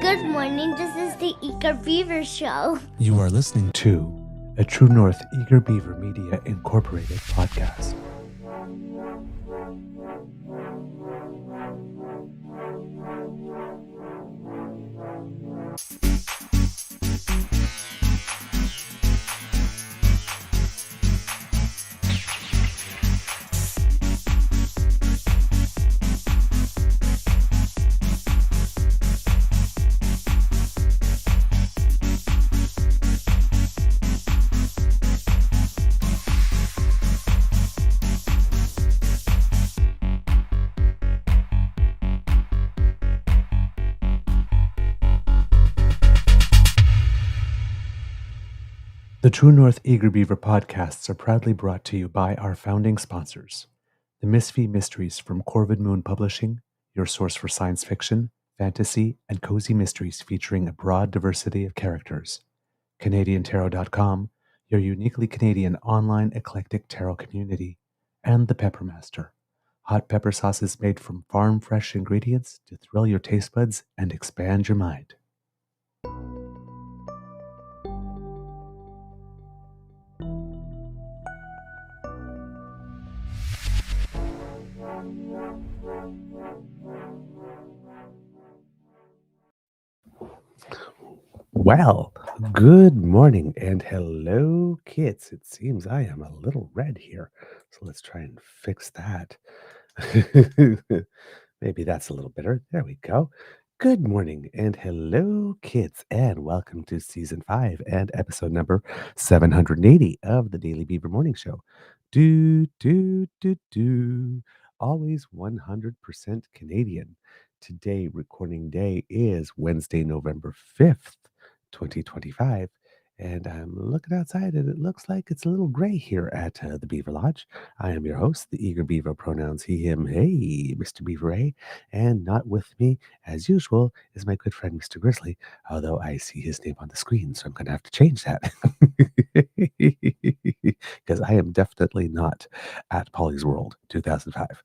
Good morning. This is the Eager Beaver Show. You are listening to a True North Eager Beaver Media Incorporated podcast. The True North Eager Beaver podcasts are proudly brought to you by our founding sponsors, the Misfit Mysteries from Corvid Moon Publishing, your source for science fiction, fantasy, and cozy mysteries featuring a broad diversity of characters, CanadianTarot.com, your uniquely Canadian online eclectic tarot community, and the Peppermaster, hot pepper sauces made from farm-fresh ingredients to thrill your taste buds and expand your mind. Well, good morning and hello, kids. It seems I am a little red here, so let's try and fix that. Maybe that's a little better. There we go. Good morning and hello, kids, and welcome to season 5 and episode number 780 of the Daily Beaver Morning Show. Always 100% Canadian. Today, recording day is Wednesday, November 5th. 2025, and I'm looking outside and it looks like it's a little gray here at the Beaver Lodge. I am your host, the Eager Beaver, pronouns he, him, hey, Mr. Beaver A, and not with me, as usual, is my good friend, Mr. Grizzly, although I see his name on the screen, so I'm going to have to change that. Because I am definitely not at Polly's World 2005.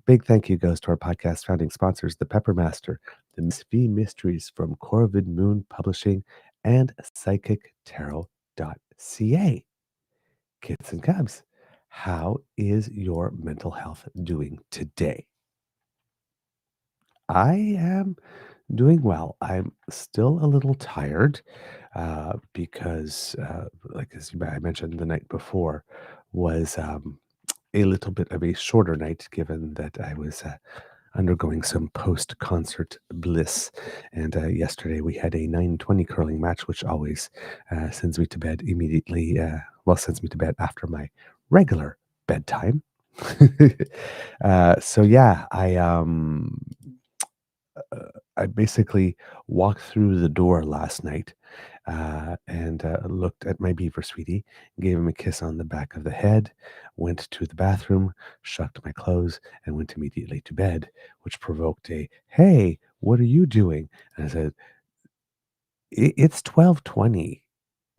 Big thank you goes to our podcast founding sponsors, the Peppermaster, the Misfit Mysteries from Corvid Moon Publishing, and PsychicTarot.ca. Kids and Cubs, how is your mental health doing today? I am doing well. I'm still a little tired because, like as I mentioned the night before, was a little bit of a shorter night, given that I was undergoing some post-concert bliss. And yesterday we had a 9:20 curling match, which always sends me to bed immediately. Sends me to bed after my regular bedtime. So yeah, I basically walked through the door last night and looked at my beaver sweetie, gave him a kiss on the back of the head, went to the bathroom, shucked my clothes, and went immediately to bed, which provoked a, "Hey, what are you doing?" And I said, It's 12:20.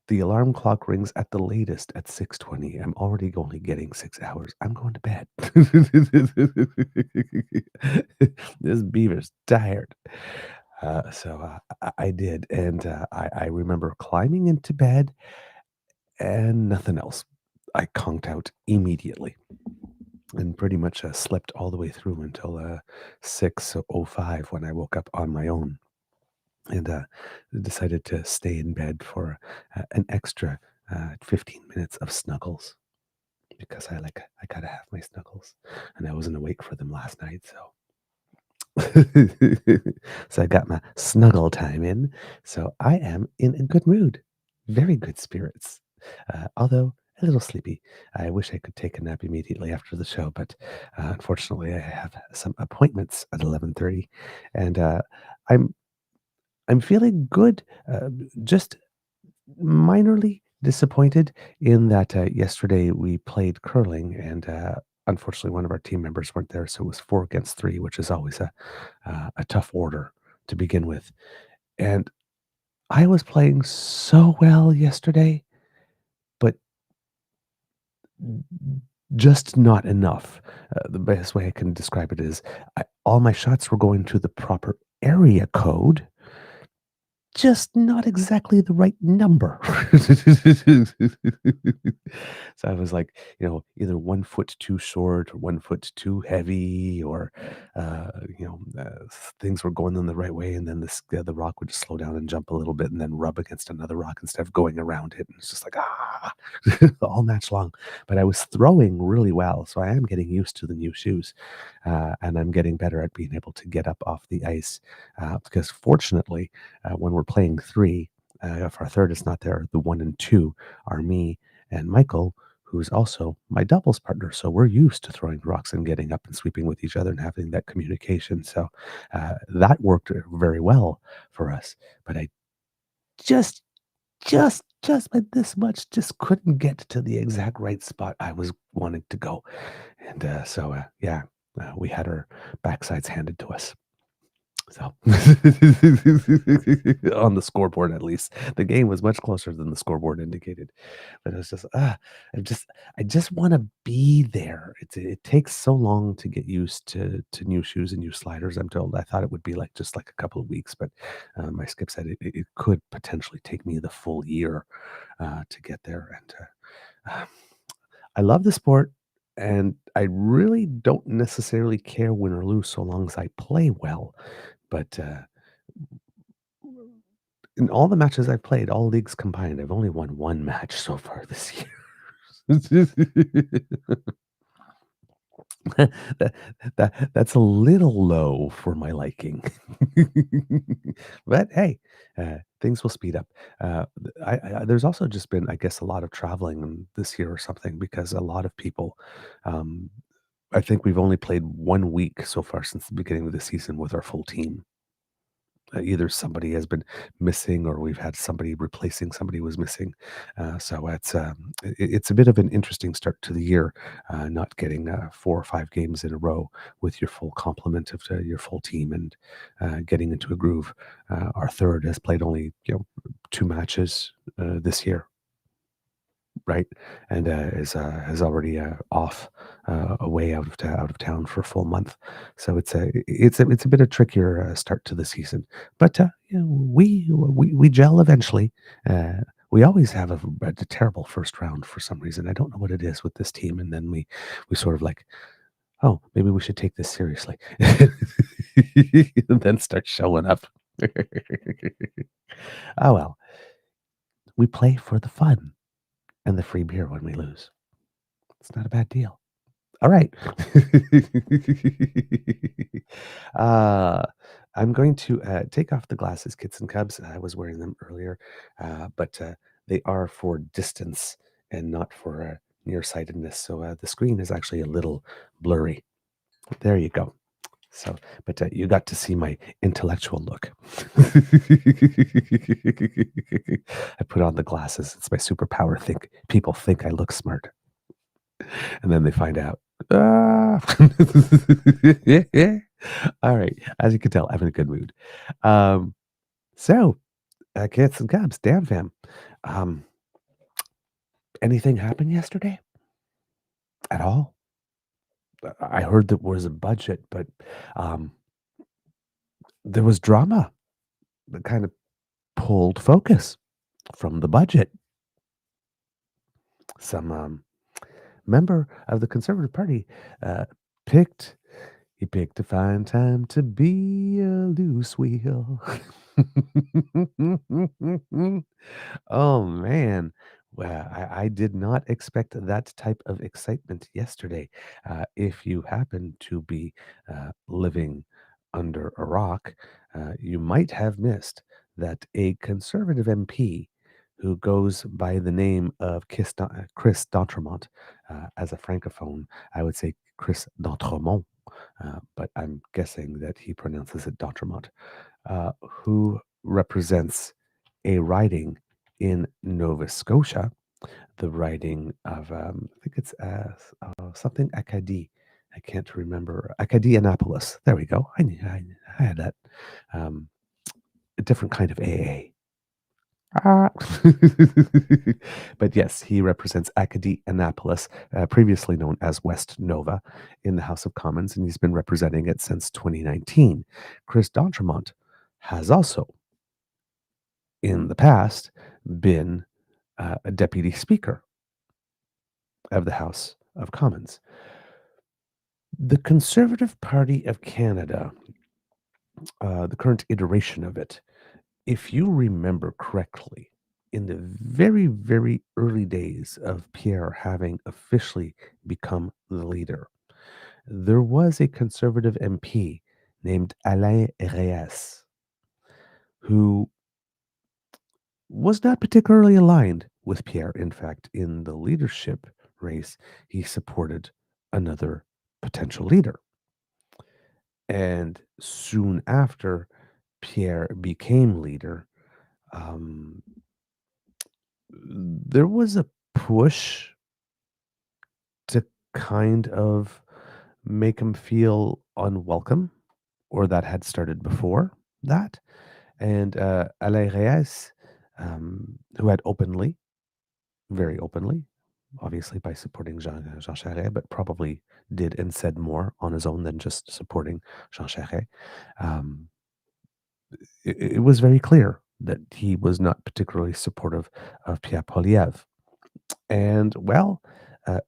The alarm clock rings at the latest at 6:20. I'm already only getting 6 hours. I'm going to bed." This beaver's tired. I did, and I remember climbing into bed and nothing else. I conked out immediately and pretty much slept all the way through until 6:05 when I woke up on my own and decided to stay in bed for an extra 15 minutes of snuggles because I gotta have my snuggles, and I wasn't awake for them last night, so so I got my snuggle time in. So I am in a good mood, very good spirits, although a little sleepy. I wish I could take a nap immediately after the show, but unfortunately, I have some appointments at 11:30, and I'm I'm feeling good. Just minorly disappointed in that yesterday we played curling, and unfortunately, one of our team members weren't there, so it was 4 against 3, which is always a tough order to begin with. And I was playing so well yesterday, but just not enough. The best way I can describe it is all my shots were going to the proper area code, just not exactly the right number. So I was like, either 1 foot too short or 1 foot too heavy, or things were going in the right way, and then the rock would just slow down and jump a little bit, and then rub against another rock instead of going around it. And it's just like all match long. But I was throwing really well, so I am getting used to the new shoes, and I'm getting better at being able to get up off the ice. Because fortunately, when we're playing three, if our third is not there, the one and two are me and Michael, who's also my doubles partner. So we're used to throwing rocks and getting up and sweeping with each other and having that communication. So that worked very well for us. But I just, just by this much, just couldn't get to the exact right spot I was wanting to go. And yeah, we had our backsides handed to us. So on the scoreboard, at least, the game was much closer than the scoreboard indicated. But it was just, I just want to be there. It takes so long to get used to new shoes and new sliders. I'm told. I thought it would be like just like a couple of weeks, but my skip said it could potentially take me the full year to get there. And uh, I love the sport, and I really don't necessarily care win or lose so long as I play well. But in all the matches I've played, all leagues combined, I've only won one match so far this year. that, that's a little low for my liking. But hey, things will speed up. There's also just been, I guess, a lot of traveling this year or something, because a lot of people, um, I think we've only played 1 week so far since the beginning of the season with our full team. Either somebody has been missing, or we've had somebody replacing somebody who was missing. So it's a bit of an interesting start to the year, not getting 4 or 5 games in a row with your full complement of your full team, and getting into a groove. Our third has played only 2 matches this year, right? And is already off away out of town for a full month. So it's a bit of trickier start to the season, but we gel eventually. We always have a terrible first round for some reason. I don't know what it is with this team, and then we sort of like, oh, maybe we should take this seriously, and then start showing up. Oh well, we play for the fun and the free beer when we lose. It's not a bad deal. All right. uh, I'm going to take off the glasses, kits and cubs. I was wearing them earlier, but they are for distance and not for nearsightedness. So the screen is actually a little blurry. There you go. So, but you got to see my intellectual look. I put on the glasses. It's my superpower. People think I look smart, and then they find out. Ah. All right. As you can tell, I'm in a good mood. Um, so, Cats and Cubs, DAMFAM. Um, anything happen yesterday at all? I heard there was a budget, but um, there was drama that kind of pulled focus from the budget. Some member of the Conservative Party uh, picked he picked a fine time to be a loose wheel. Oh man. Well, I did not expect that type of excitement yesterday. If you happen to be living under a rock, you might have missed that a conservative MP who goes by the name of Chris D'Entremont, as a francophone, I would say Chris D'Entremont, but I'm guessing that he pronounces it D'Entremont, who represents a riding in Nova Scotia, the riding of, I think it's something Acadie. I can't remember. Acadie Annapolis. There we go. I had that. Um, a different kind of AA. Ah. But yes, he represents Acadie Annapolis, previously known as West Nova, in the House of Commons, and he's been representing it since 2019. Chris D'Entremont has also, in the past, been a deputy speaker of the House of Commons. The Conservative Party of Canada, the current iteration of it, if you remember correctly, in the very, very early days of Pierre having officially become the leader, there was a conservative MP named Alain Reyes who was not particularly aligned with Pierre. In fact, in the leadership race, he supported another potential leader. And soon after Pierre became leader, um, there was a push to kind of make him feel unwelcome, or that had started before that. And Alain Reyes, who had openly, very openly, obviously by supporting Jean Charest, but probably did and said more on his own than just supporting Jean Charest. Um, it was very clear that he was not particularly supportive of Pierre Poilièvre. And well,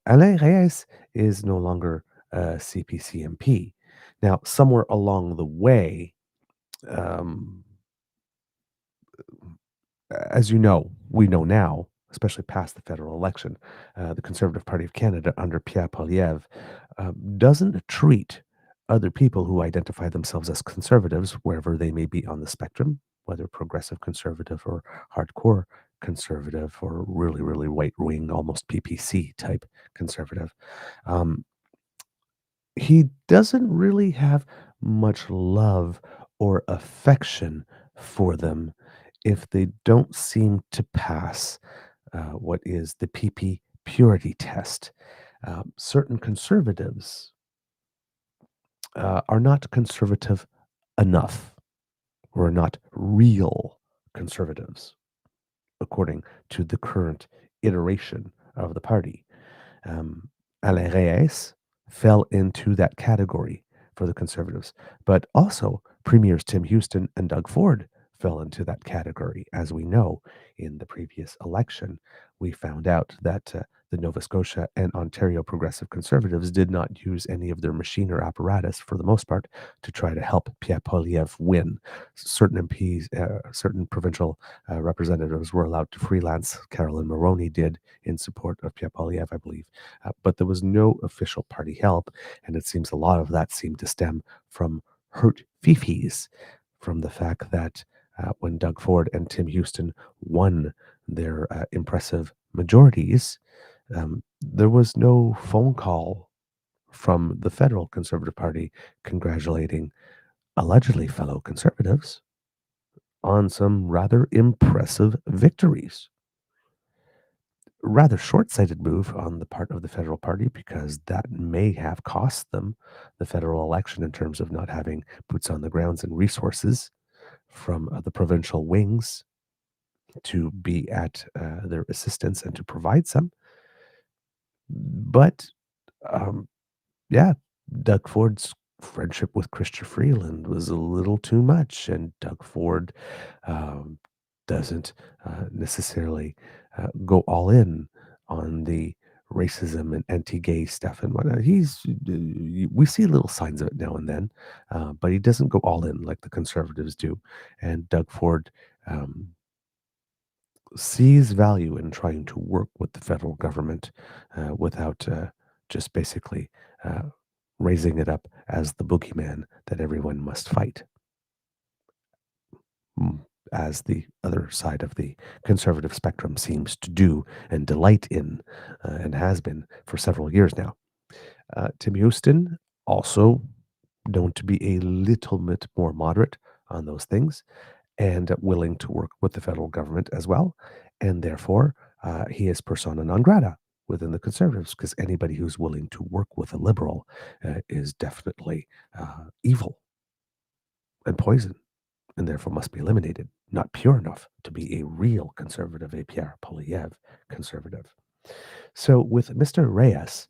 Alain Reyes is no longer a CPC MP. Now, somewhere along the way, um, as you know, we know now, especially past the federal election, the Conservative Party of Canada under Pierre Poilievre doesn't treat other people who identify themselves as conservatives, wherever they may be on the spectrum, whether progressive conservative or hardcore conservative or really, really right wing, almost PPC type conservative. Um, he doesn't really have much love or affection for them if they don't seem to pass what is the PeePee purity test. Certain conservatives are not conservative enough, or are not real conservatives, according to the current iteration of the party. Um, Alain Reyes fell into that category for the Conservatives, but also Premiers Tim Houston and Doug Ford fell into that category. As we know, in the previous election, we found out that the Nova Scotia and Ontario Progressive Conservatives did not use any of their machine or apparatus, for the most part, to try to help Pierre Poilievre win. Certain MPs, certain provincial representatives were allowed to freelance. Carolyn Maroney did in support of Pierre Poilievre, I believe. But there was no official party help, and it seems a lot of that seemed to stem from hurt fifis, from the fact that when Doug Ford and Tim Houston won their impressive majorities, there was no phone call from the federal Conservative Party congratulating allegedly fellow conservatives on some rather impressive victories. Rather short-sighted move on the part of the federal party, because that may have cost them the federal election in terms of not having boots on the grounds and resources from the provincial wings to be at their assistance and to provide some. But um, yeah, Doug Ford's friendship with Chrystia Freeland was a little too much, and Doug Ford um, doesn't necessarily go all in on the racism and anti-gay stuff and whatnot. We see little signs of it now and then, but he doesn't go all in like the conservatives do. And Doug Ford sees value in trying to work with the federal government without just basically uh, raising it up as the boogeyman that everyone must fight, as the other side of the conservative spectrum seems to do and delight in, and has been for several years now. Tim Houston, also known to be a little bit more moderate on those things, and willing to work with the federal government as well. And therefore, he is persona non grata within the conservatives, because anybody who's willing to work with a liberal is definitely evil and poison. and therefore must be eliminated, not pure enough to be a real conservative, a Pierre Poilievre conservative. So with Mr. Reyes,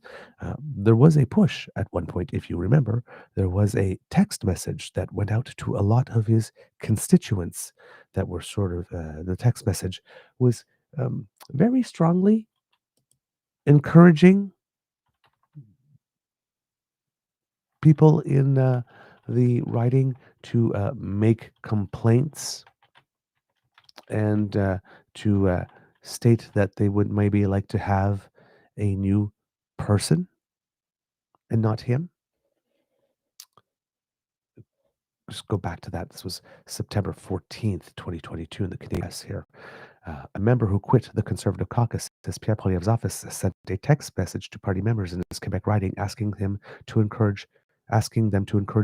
there was a push at one point, if you remember. There was a text message that went out to a lot of his constituents that were sort of, the text message was very strongly encouraging people in the writing to make complaints and to state that they would maybe like to have a new person and not him. Just go back to that. This was September 14th, 2022, in the Canadian press here. A member who quit the Conservative caucus, says Pierre Poilievre's office, sent a text message to party members in his Quebec riding asking them to encourage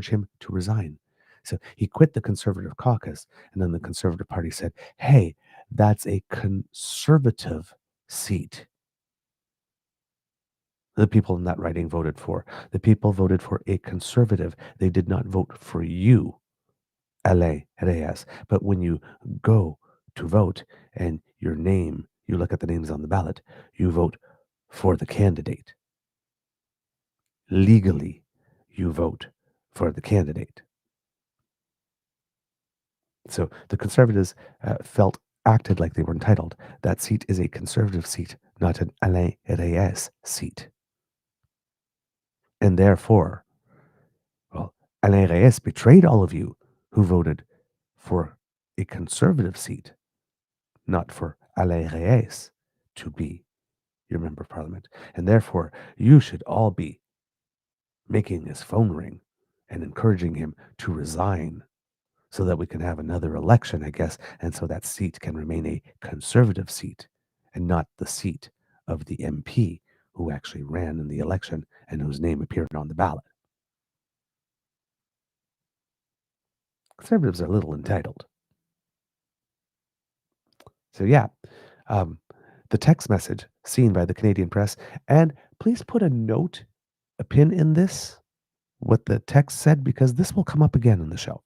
him to resign. So he quit the Conservative caucus, and then the Conservative Party said, "Hey, that's a conservative seat." The people in that riding voted for. The people voted for a conservative. They did not vote for you, Ol Reyes. But when you go to vote and you look at the names on the ballot, you vote for the candidate. Legally, you vote for the candidate. So the conservatives acted like they were entitled. That seat is a conservative seat, not an Ol Reyes seat. And therefore, well, Ol Reyes betrayed all of you who voted for a conservative seat, not for Ol Reyes to be your member of parliament. And therefore, you should all be making his phone ring and encouraging him to resign so that we can have another election, I guess, and so that seat can remain a conservative seat and not the seat of the MP who actually ran in the election and whose name appeared on the ballot. Conservatives are a little entitled. So, yeah, um, the text message seen by the Canadian press, and please put a pin in this, what the text said, because this will come up again in the show.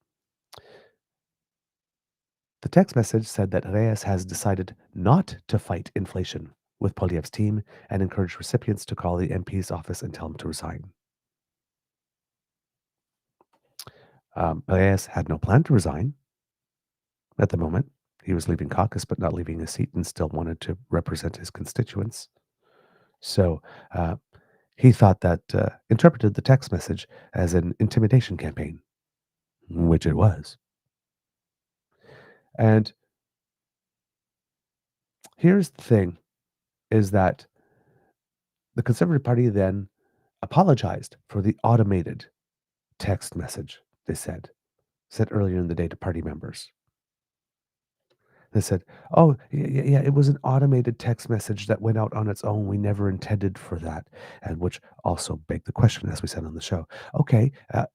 The text message said that Reyes has decided not to fight inflation with Poilievre's team and encouraged recipients to call the MP's office and tell him to resign. Reyes had no plan to resign at the moment. He was leaving caucus, but not leaving his seat, and still wanted to represent his constituents. So he thought that, interpreted the text message as an intimidation campaign, which it was. And here's the thing, is that the Conservative Party then apologized for the automated text message, they said earlier in the day to party members. They said, "Oh, yeah, it was an automated text message that went out on its own. We never intended for that." And which also begged the question, as we said on the show, okay,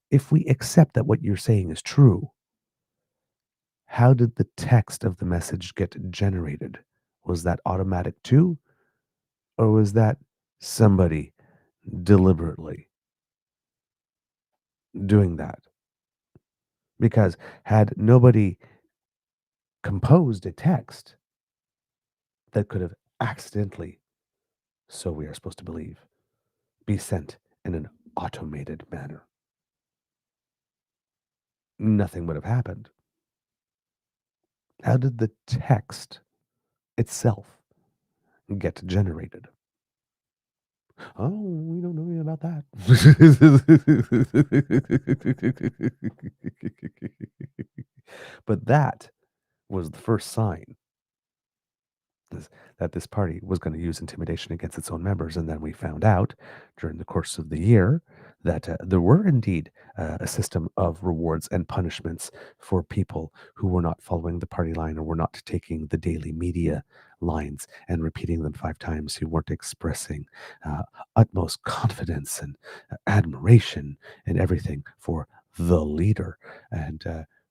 if we accept that what you're saying is true, how did the text of the message get generated? Was that automatic too? Or was that somebody deliberately doing that? Because had nobody composed a text that could have accidentally, so we are supposed to believe, be sent in an automated manner, nothing would have happened. How did the text itself get generated? Oh, we don't know anything about that. But that was the first sign that this party was going to use intimidation against its own members. And then we found out during the course of the year that there were indeed a system of rewards and punishments for people who were not following the party line or were not taking the daily media lines and repeating them 5 times, who weren't expressing utmost confidence and admiration and everything for the leader, and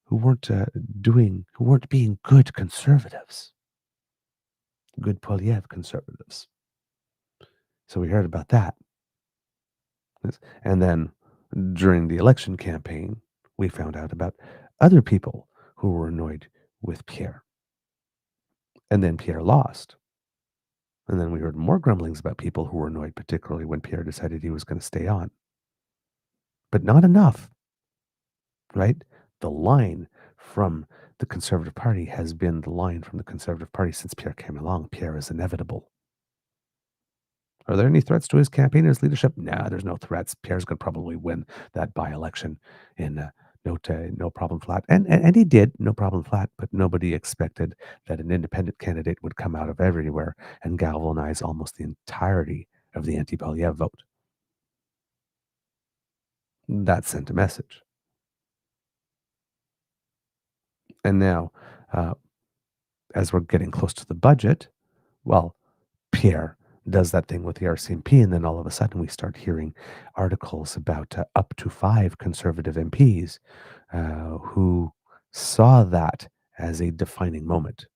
who weren't being good conservatives, good Poilievre conservatives. So we heard about that. And then during the election campaign, we found out about other people who who were annoyed with Pierre. And then Pierre lost. And then we heard more grumblings about people who were annoyed, particularly when Pierre decided he was going to stay on. But not enough, right? The line from the Conservative Party has been the line from the Conservative Party since Pierre came along. Pierre is inevitable. Are there any threats to his campaign and his leadership? Nah, there's no threats. Pierre's going to probably win that by-election in no problem flat. And he did, no problem flat, but nobody expected that an independent candidate would come out of everywhere and galvanize almost the entirety of the anti-Poilièvre vote. That sent a message. And now, uh, as we're getting close to the budget, well, Pierre does that thing with the RCMP, and then all of a sudden we start hearing articles about up to 5 Conservative MPs who saw that as a defining moment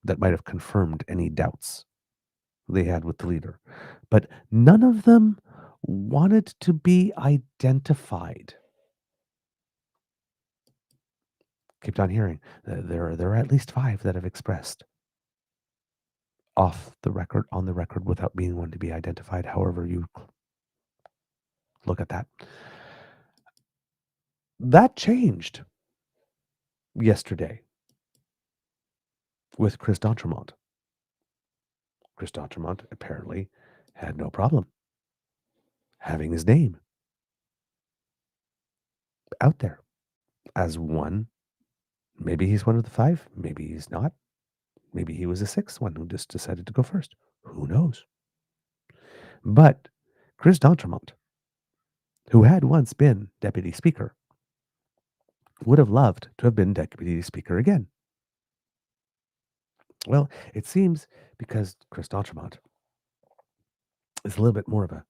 that might have confirmed any doubts they had with the leader. But none of them wanted to be identified. Kept on hearing there are at least 5 that have expressed off the record, on the record, without being one to be identified, however you look at that. That changed yesterday with Chris d'Entremont. Chris d'Entremont apparently had no problem having his name out there as one. Maybe he's one of the 5. Maybe he's not. Maybe he was the 6th one who just decided to go first. Who knows? But Chris d'Entremont, who had once been deputy speaker, would have loved to have been deputy speaker again. Well, it seems because Chris d'Entremont is a little bit more of a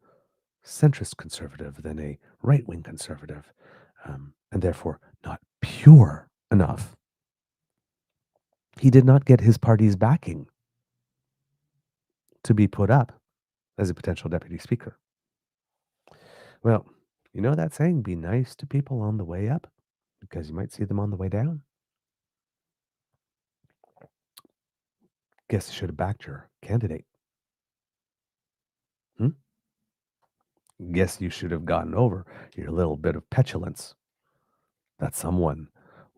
centrist conservative than a right-wing conservative, and therefore not pure enough. He did not get his party's backing to be put up as a potential deputy speaker. Well, you know that saying, be nice to people on the way up because you might see them on the way down? Guess you should have backed your candidate. Guess you should have gotten over your little bit of petulance that someone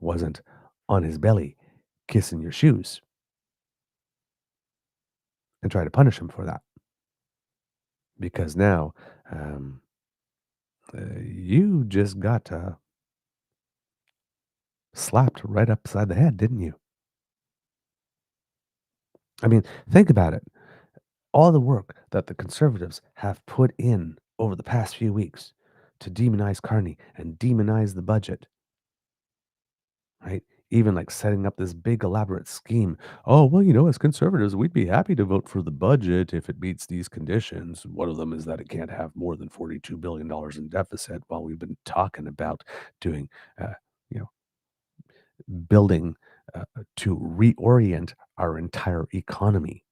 wasn't on his belly kissing your shoes and try to punish him for that. Because now you just got slapped right upside the head, didn't you? I mean, think about it. All the work that the Conservatives have put in over the past few weeks to demonize Carney and demonize the budget, right? Even like setting up this big elaborate scheme. Oh, well, as Conservatives, we'd be happy to vote for the budget if it meets these conditions. One of them is that it can't have more than $42 billion in deficit, while we've been talking about doing, building to reorient our entire economy,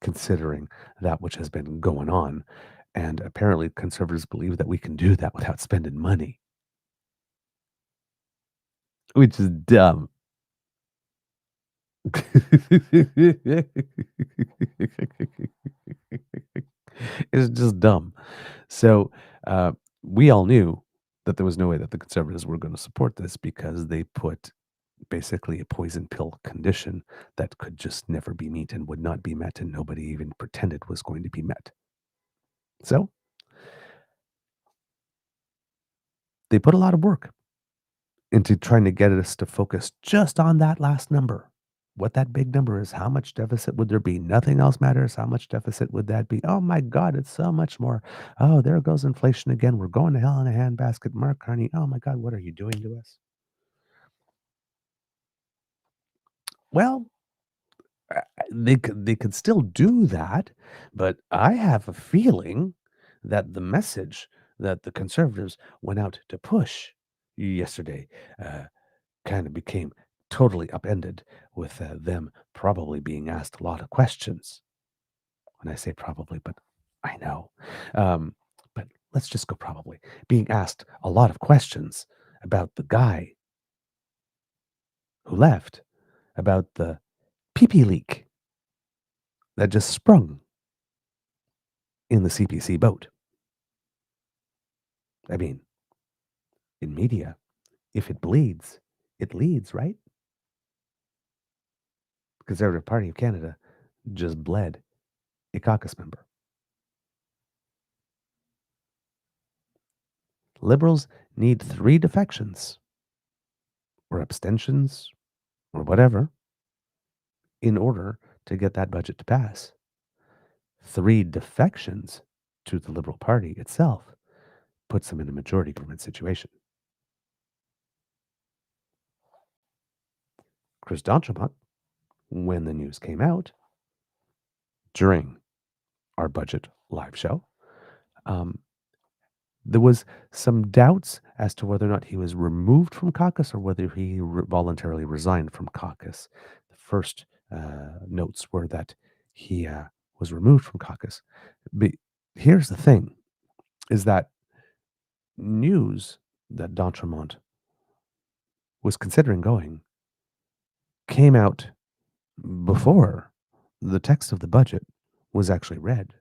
considering that which has been going on. And apparently Conservatives believe that we can do that without spending money, which is dumb. It's just dumb. So we all knew that there was no way that the Conservatives were going to support this because they put basically a poison pill condition that could just never be met and would not be met, and nobody even pretended was going to be met. So they put a lot of work into trying to get us to focus just on that last number. What that big number is, how much deficit would there be? Nothing else matters. How much deficit would that be? Oh my God, it's so much more. Oh, there goes inflation again. We're going to hell in a handbasket. Mark Carney, oh my God, what are you doing to us? Well, they could still do that, but I have a feeling that the message that the Conservatives went out to push yesterday kind of became totally upended with them probably being asked a lot of questions. When I say probably, but I know. But let's just go probably. Being asked a lot of questions about the guy who left about the PeePee leak that just sprung in the CPC boat. I mean, in media, if it bleeds, it leads, right? The Conservative Party of Canada just bled a caucus member. Liberals need 3 defections or abstentions or whatever in order to get that budget to pass. 3 defections to the Liberal Party itself puts them in a majority government situation. Chris D'Entremont, when the news came out during our budget live show, there was some doubts as to whether or not he was removed from caucus or whether he voluntarily resigned from caucus. The first notes were that he was removed from caucus. But here's the thing, is that news that D'Entremont was considering going came out before the text of the budget was actually read.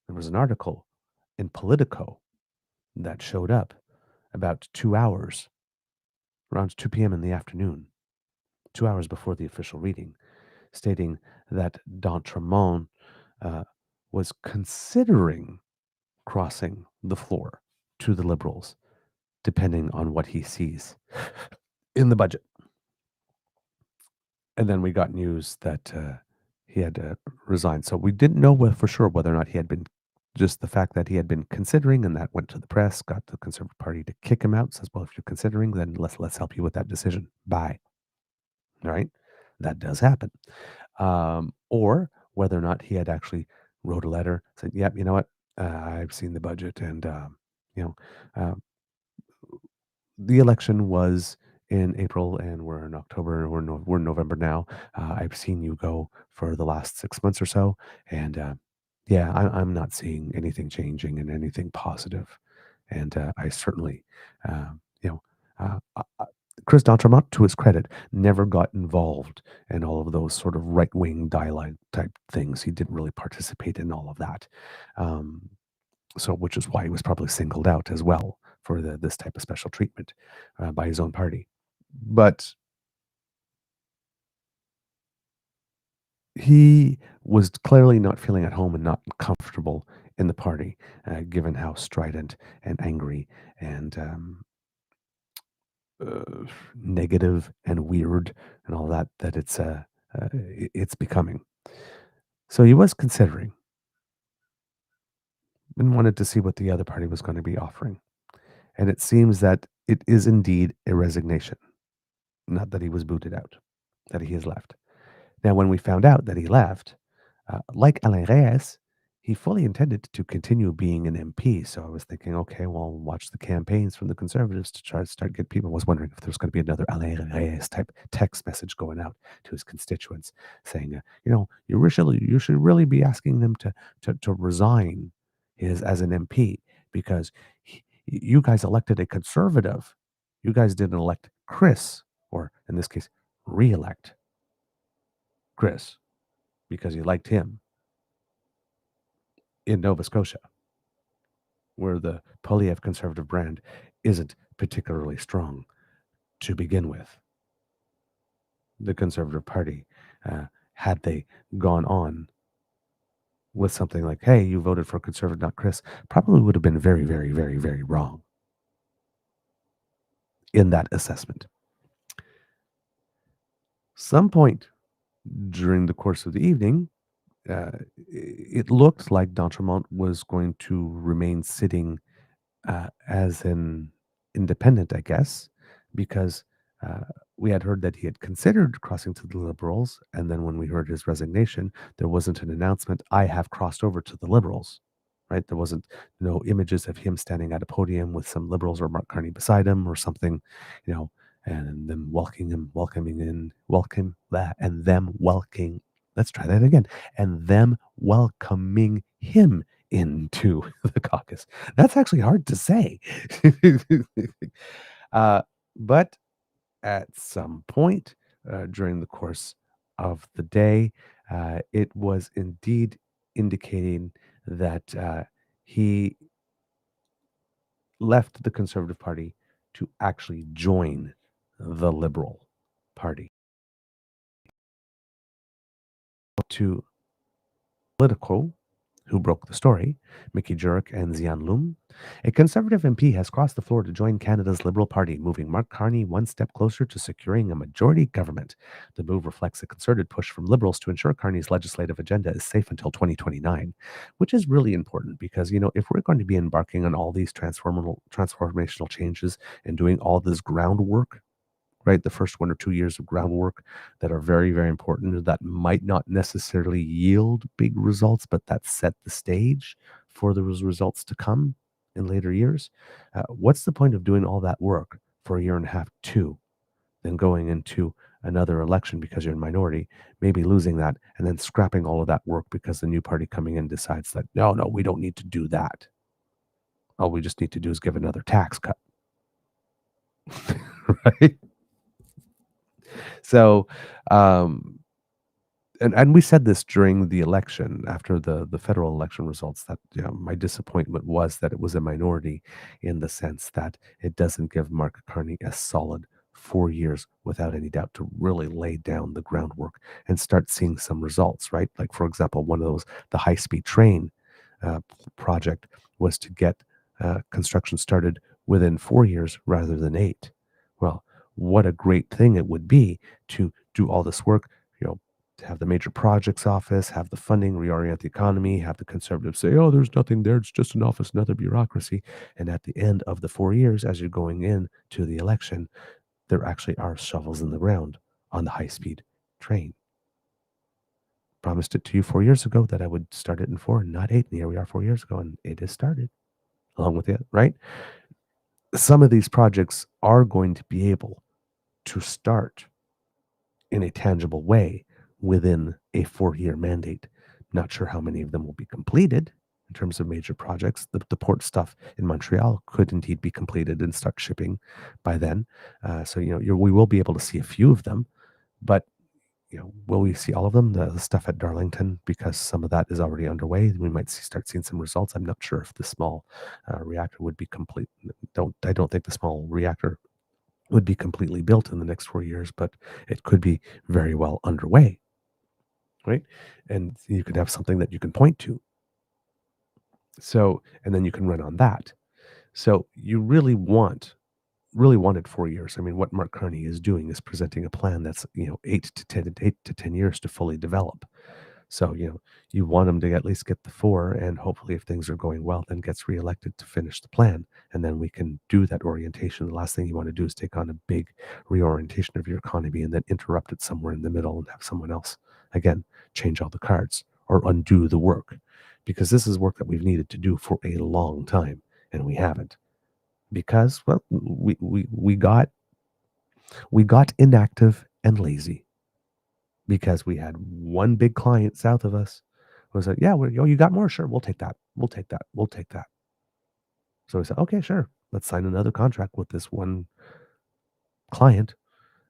There was an article in Politico that showed up about 2 hours, around 2 p.m. in the afternoon, 2 hours before the official reading, stating that D'Entremont was considering crossing the floor to the Liberals, depending on what he sees in the budget. And then we got news that he had resigned. So we didn't know for sure whether or not he had been, just the fact that he had been considering, and that went to the press, got the Conservative Party to kick him out. Says, well, if you're considering, then let's help you with that decision. Bye. All right, that does happen. Or whether or not he had actually wrote a letter, said, "Yep, you know what? I've seen the budget, and you know, uh, the election was in April, and we're in October. We're in November now. I've seen you go for the last 6 months or so, and yeah, I'm not seeing anything changing and anything positive. And I certainly, you know, Chris D'Entremont, to his credit, never got involved in all of those sort of right wing dialogue type things. He didn't really participate in all of that. Um, so, which is why he was probably singled out as well for this type of special treatment by his own party. But he was clearly not feeling at home and not comfortable in the party, given how strident and angry and negative and weird and all that it's becoming. So he was considering and wanted to see what the other party was going to be offering. And it seems that it is indeed a resignation, not that he was booted out, that he has left. Now, when we found out that he left, like Alain Reyes, he fully intended to continue being an MP. So I was thinking, okay, well, watch the campaigns from the Conservatives to try to start get people. I was wondering if there was going to be another Alain Reyes type text message going out to his constituents saying, you should really be asking them to resign as an MP because you guys elected a conservative. You guys didn't elect Chris, or in this case, re-elect Chris because you liked him in Nova Scotia, where the Poilièvre conservative brand isn't particularly strong to begin with. The Conservative Party, had they gone on with something like, hey, you voted for Conservative, not Chris, probably would have been very, very, very, very wrong in that assessment. Some point during the course of the evening, it looked like D'Entremont was going to remain sitting as an independent, I guess, because uh, we had heard that he had considered crossing to the Liberals. And then when we heard his resignation, there wasn't an announcement, I have crossed over to the Liberals, right? There wasn't no images of him standing at a podium with some Liberals or Mark Carney beside him or something, you know, and them let's try that again, and them welcoming him into the caucus. That's actually hard to say. uh, but at some point, during the course of the day. It was indeed indicating that he left the Conservative Party to actually join the Liberal Party. To Politico, who broke the story, Mickey Jurek and Xian Lum, a Conservative MP has crossed the floor to join Canada's Liberal Party, moving Mark Carney one step closer to securing a majority government. The move reflects a concerted push from Liberals to ensure Carney's legislative agenda is safe until 2029, which is really important because, if we're going to be embarking on all these transformational changes and doing all this groundwork, right? The first 1 or 2 years of groundwork that are very, very important, that might not necessarily yield big results, but that set the stage for those results to come in later years. What's the point of doing all that work for a year and a half, two, then going into another election because you're in minority, maybe losing that, and then scrapping all of that work because the new party coming in decides that, no, we don't need to do that. All we just need to do is give another tax cut. Right? So, and we said this during the election, after the federal election results, that my disappointment was that it was a minority, in the sense that it doesn't give Mark Carney a solid 4 years without any doubt to really lay down the groundwork and start seeing some results, right? Like, for example, one of those, the high-speed train project, was to get construction started within 4 years rather than 8. Well, what a great thing it would be to do all this work, to have the major projects office, have the funding, reorient the economy, have the Conservatives say, oh, there's nothing there, it's just an office, another bureaucracy. And at the end of the 4 years, as you're going in to the election, there actually are shovels in the ground on the high-speed train. Promised it to you 4 years ago that I would start it in 4 and not 8, and here we are 4 years ago, and it has started along with it, right? Some of these projects are going to be able to start in a tangible way within a 4-year mandate. Not sure how many of them will be completed in terms of major projects. The port stuff in Montreal could indeed be completed and start shipping by then. So, we will be able to see a few of them, but will we see all of them? The stuff at Darlington, because some of that is already underway, we might start seeing some results. I'm not sure if the small reactor would be complete. I don't think the small reactor would be completely built in the next 4 years, but it could be very well underway, right? And you could have something that you can point to. So, and then you can run on that. So you really wanted 4 years. I mean, what Mark Carney is doing is presenting a plan that's 8 to 10 years to fully develop. So you want him to at least get the 4, and hopefully, if things are going well, then gets reelected to finish the plan, and then we can do that orientation. The last thing you want to do is take on a big reorientation of your economy and then interrupt it somewhere in the middle and have someone else again change all the cards or undo the work, because this is work that we've needed to do for a long time, and we haven't. Because, well, we got inactive and lazy, because we had one big client south of us who was like, yeah, you got more? Sure, we'll take that. We'll take that. We'll take that. So we said, okay, sure. Let's sign another contract with this one client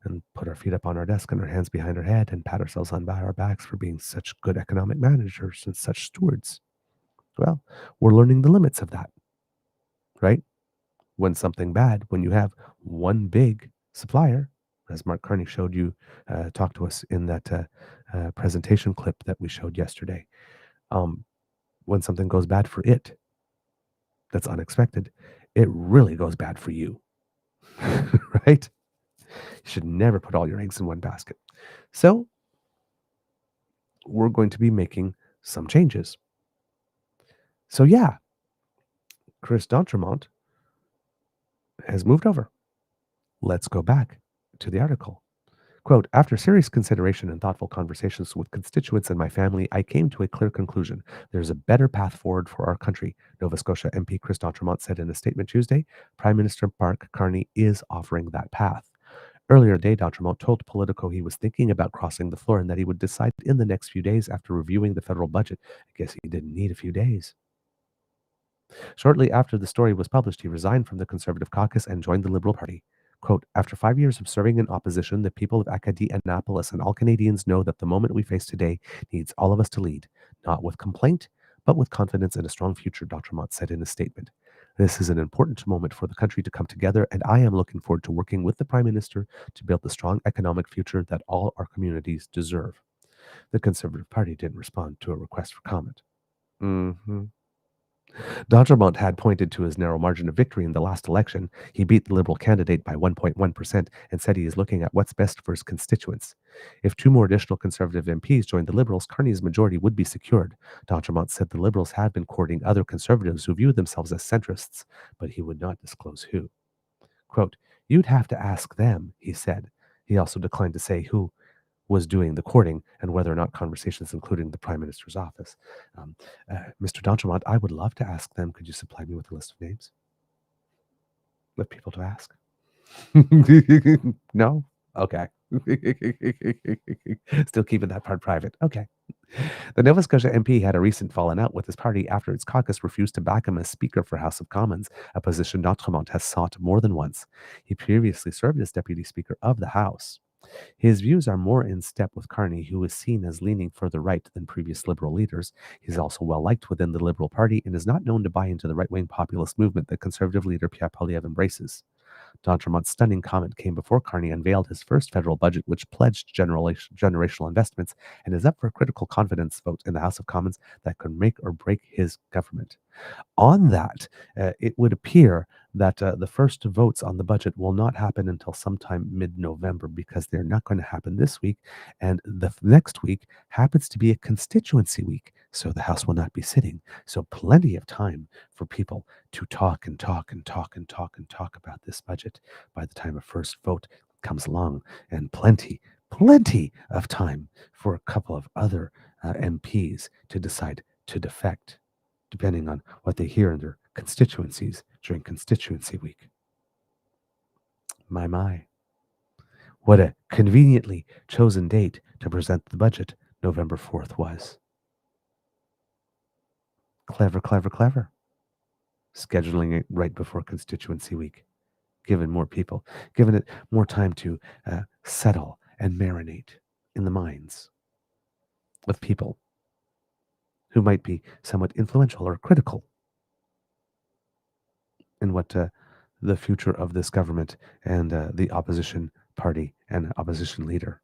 and put our feet up on our desk and our hands behind our head and pat ourselves on our backs for being such good economic managers and such stewards. Well, we're learning the limits of that, right? When you have one big supplier, as Mark Carney showed you, talked to us in that presentation clip that we showed yesterday. When something goes bad for it, that's unexpected, it really goes bad for you, right? You should never put all your eggs in one basket. So we're going to be making some changes. So yeah, Chris D'Entremont has moved over. Let's go back to the article. Quote, after serious consideration and thoughtful conversations with constituents and my family, I came to a clear conclusion. There's a better path forward for our country, Nova Scotia MP Chris D'Entremont said in a statement Tuesday. Prime Minister Mark Carney is offering that path. Earlier today, D'Entremont told Politico he was thinking about crossing the floor and that he would decide in the next few days after reviewing the federal budget. I guess he didn't need a few days. Shortly after the story was published, he resigned from the Conservative caucus and joined the Liberal Party. Quote, after 5 years of serving in opposition, the people of Acadie, Annapolis, and all Canadians know that the moment we face today needs all of us to lead, not with complaint, but with confidence in a strong future, Dr. Mott said in a statement. This is an important moment for the country to come together, and I am looking forward to working with the Prime Minister to build the strong economic future that all our communities deserve. The Conservative Party didn't respond to a request for comment. Mm-hmm. D'Entremont had pointed to his narrow margin of victory in the last election. He beat the Liberal candidate by 1.1% and said he is looking at what's best for his constituents. If two more additional Conservative MPs joined the Liberals, Carney's majority would be secured. D'Entremont said the Liberals had been courting other Conservatives who view themselves as centrists, but he would not disclose who. Quote, you'd have to ask them, he said. He also declined to say who was doing the courting and whether or not conversations including the Prime Minister's office. Mr. D'Entremont, I would love to ask them. Could you supply me with a list of names of people to ask? No? Okay. Still keeping that part private. Okay. The Nova Scotia MP had a recent falling out with his party after its caucus refused to back him as Speaker for House of Commons, a position D'Entremont has sought more than once. He previously served as Deputy Speaker of the House. His views are more in step with Carney, who is seen as leaning further right than previous Liberal leaders. He's also well liked within the Liberal Party and is not known to buy into the right-wing populist movement that Conservative leader Pierre Poilièvre embraces. D'Entremont's stunning comment came before Carney unveiled his first federal budget, which pledged generational investments and is up for a critical confidence vote in the House of Commons that could make or break his government. On that, it would appear that the first votes on the budget will not happen until sometime mid-November because they're not going to happen this week. And the next week happens to be a constituency week. So the House will not be sitting. So plenty of time for people to talk and talk and talk and talk and talk about this budget by the time a first vote comes along. And plenty of time for a couple of other MPs to decide to defect, depending on what they hear in their constituencies during constituency week. My. What a conveniently chosen date to present the budget November 4th was. Clever. Scheduling it right before constituency week, giving it more time to settle and marinate in the minds of people who might be somewhat influential or critical in what the future of this government and the opposition party and opposition leader.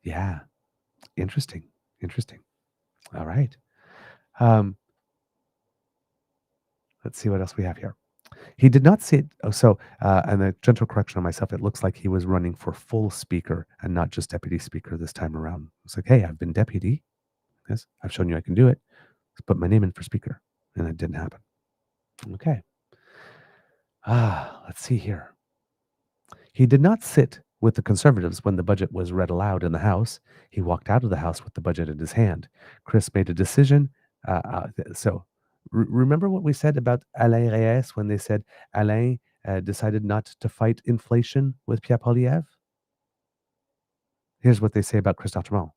Yeah. Interesting. All right. Let's see what else we have here. He did not sit. And a gentle correction on myself, it looks like he was running for full speaker and not just deputy speaker this time around. It's like, hey, I've been deputy. Yes, I've shown you I can do it. Let's put my name in for speaker. And it didn't happen. Okay. Let's see here. He did not sit with the Conservatives when the budget was read aloud in the House. He walked out of the House with the budget in his hand. Chris made a decision. Remember what we said about Alain Reyes when they said Alain decided not to fight inflation with Pierre Poilièvre? Here's what they say about Chris D'Entremont.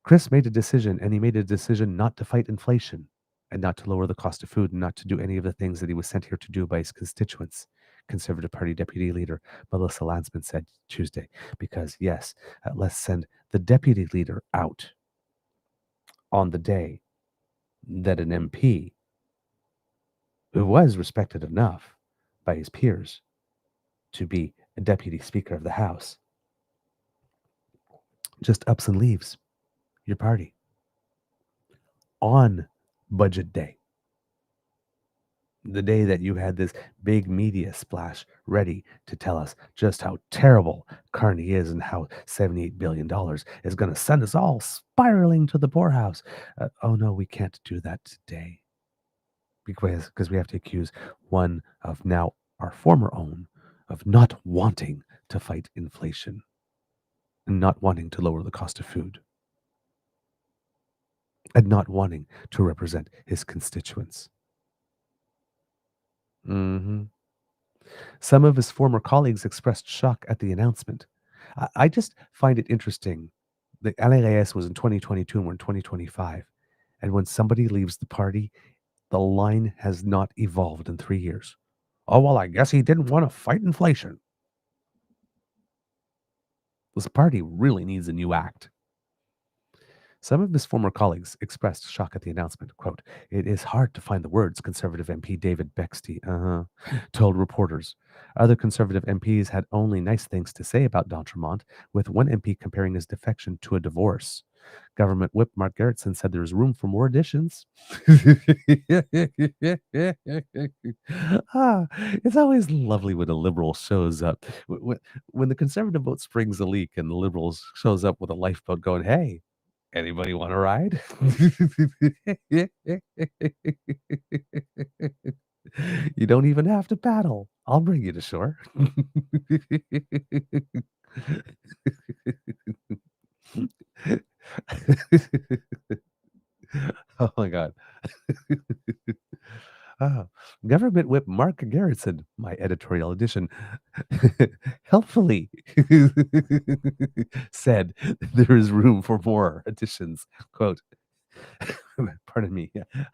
Chris made a decision, and he made a decision not to fight inflation and not to lower the cost of food and not to do any of the things that he was sent here to do by his constituents. Conservative Party Deputy Leader Melissa Landsman said Tuesday, because yes, let's send the Deputy Leader out on the day that an MP who was respected enough by his peers to be a Deputy Speaker of the House just ups and leaves your party on budget day. The day that you had this big media splash ready to tell us just how terrible Carney is and how $78 billion is going to send us all spiraling to the poorhouse. Oh no, we can't do that today. Because we have to accuse one of now our former own of not wanting to fight inflation and not wanting to lower the cost of food and not wanting to represent his constituents. Some of his former colleagues expressed shock at the announcement. I just find it interesting that Alain Reyes was in 2022 and we're in 2025. And when somebody leaves the party, The line has not evolved in 3 years. Oh, well, I guess he didn't want to fight inflation. This party really needs a new act. Some of his former colleagues expressed shock at the announcement. Quote, "It is hard to find the words," Conservative MP David Bexty told reporters. Other Conservative MPs had only nice things to say about D'Entremont, with one MP comparing his defection to a divorce. Government Whip Mark Garretson said there is room for more additions. It's always lovely when a liberal shows up. When the Conservative vote springs a leak and the Liberals shows up with a lifeboat going, "Hey, anybody want to ride?" You don't even have to paddle. I'll bring you to shore. Oh my God. Ah, Government Whip Mark Garrison, my editorial edition, helpfully said there is room for more additions. Quote, pardon me,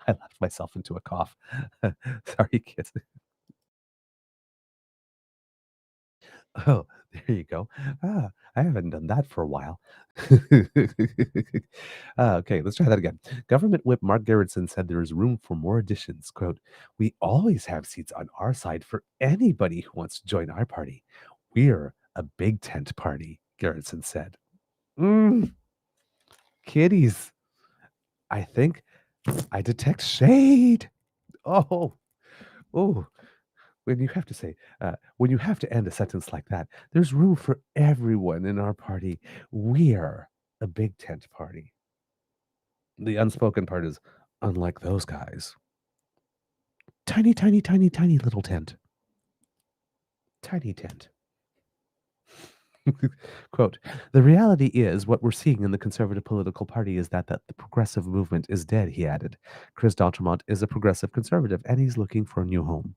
I laughed myself into a cough. Sorry, kids. Oh, there you go. I haven't done that for a while. Okay, let's try that again. Government Whip Mark Garretson said there is room for more additions. Quote, "We always have seats on our side for anybody who wants to join our party. We're a big tent party," Garretson said. Mm, Kitties, I think I detect shade. Oh, oh. When you have to end a sentence like that, there's room for everyone in our party. We're a big tent party. The unspoken part is, unlike those guys. Tiny, tiny, tiny, tiny little tent. Tiny tent. Quote, "The reality is what we're seeing in the conservative political party is that the progressive movement is dead," he added. Chris D'Entremont is a progressive conservative and he's looking for a new home.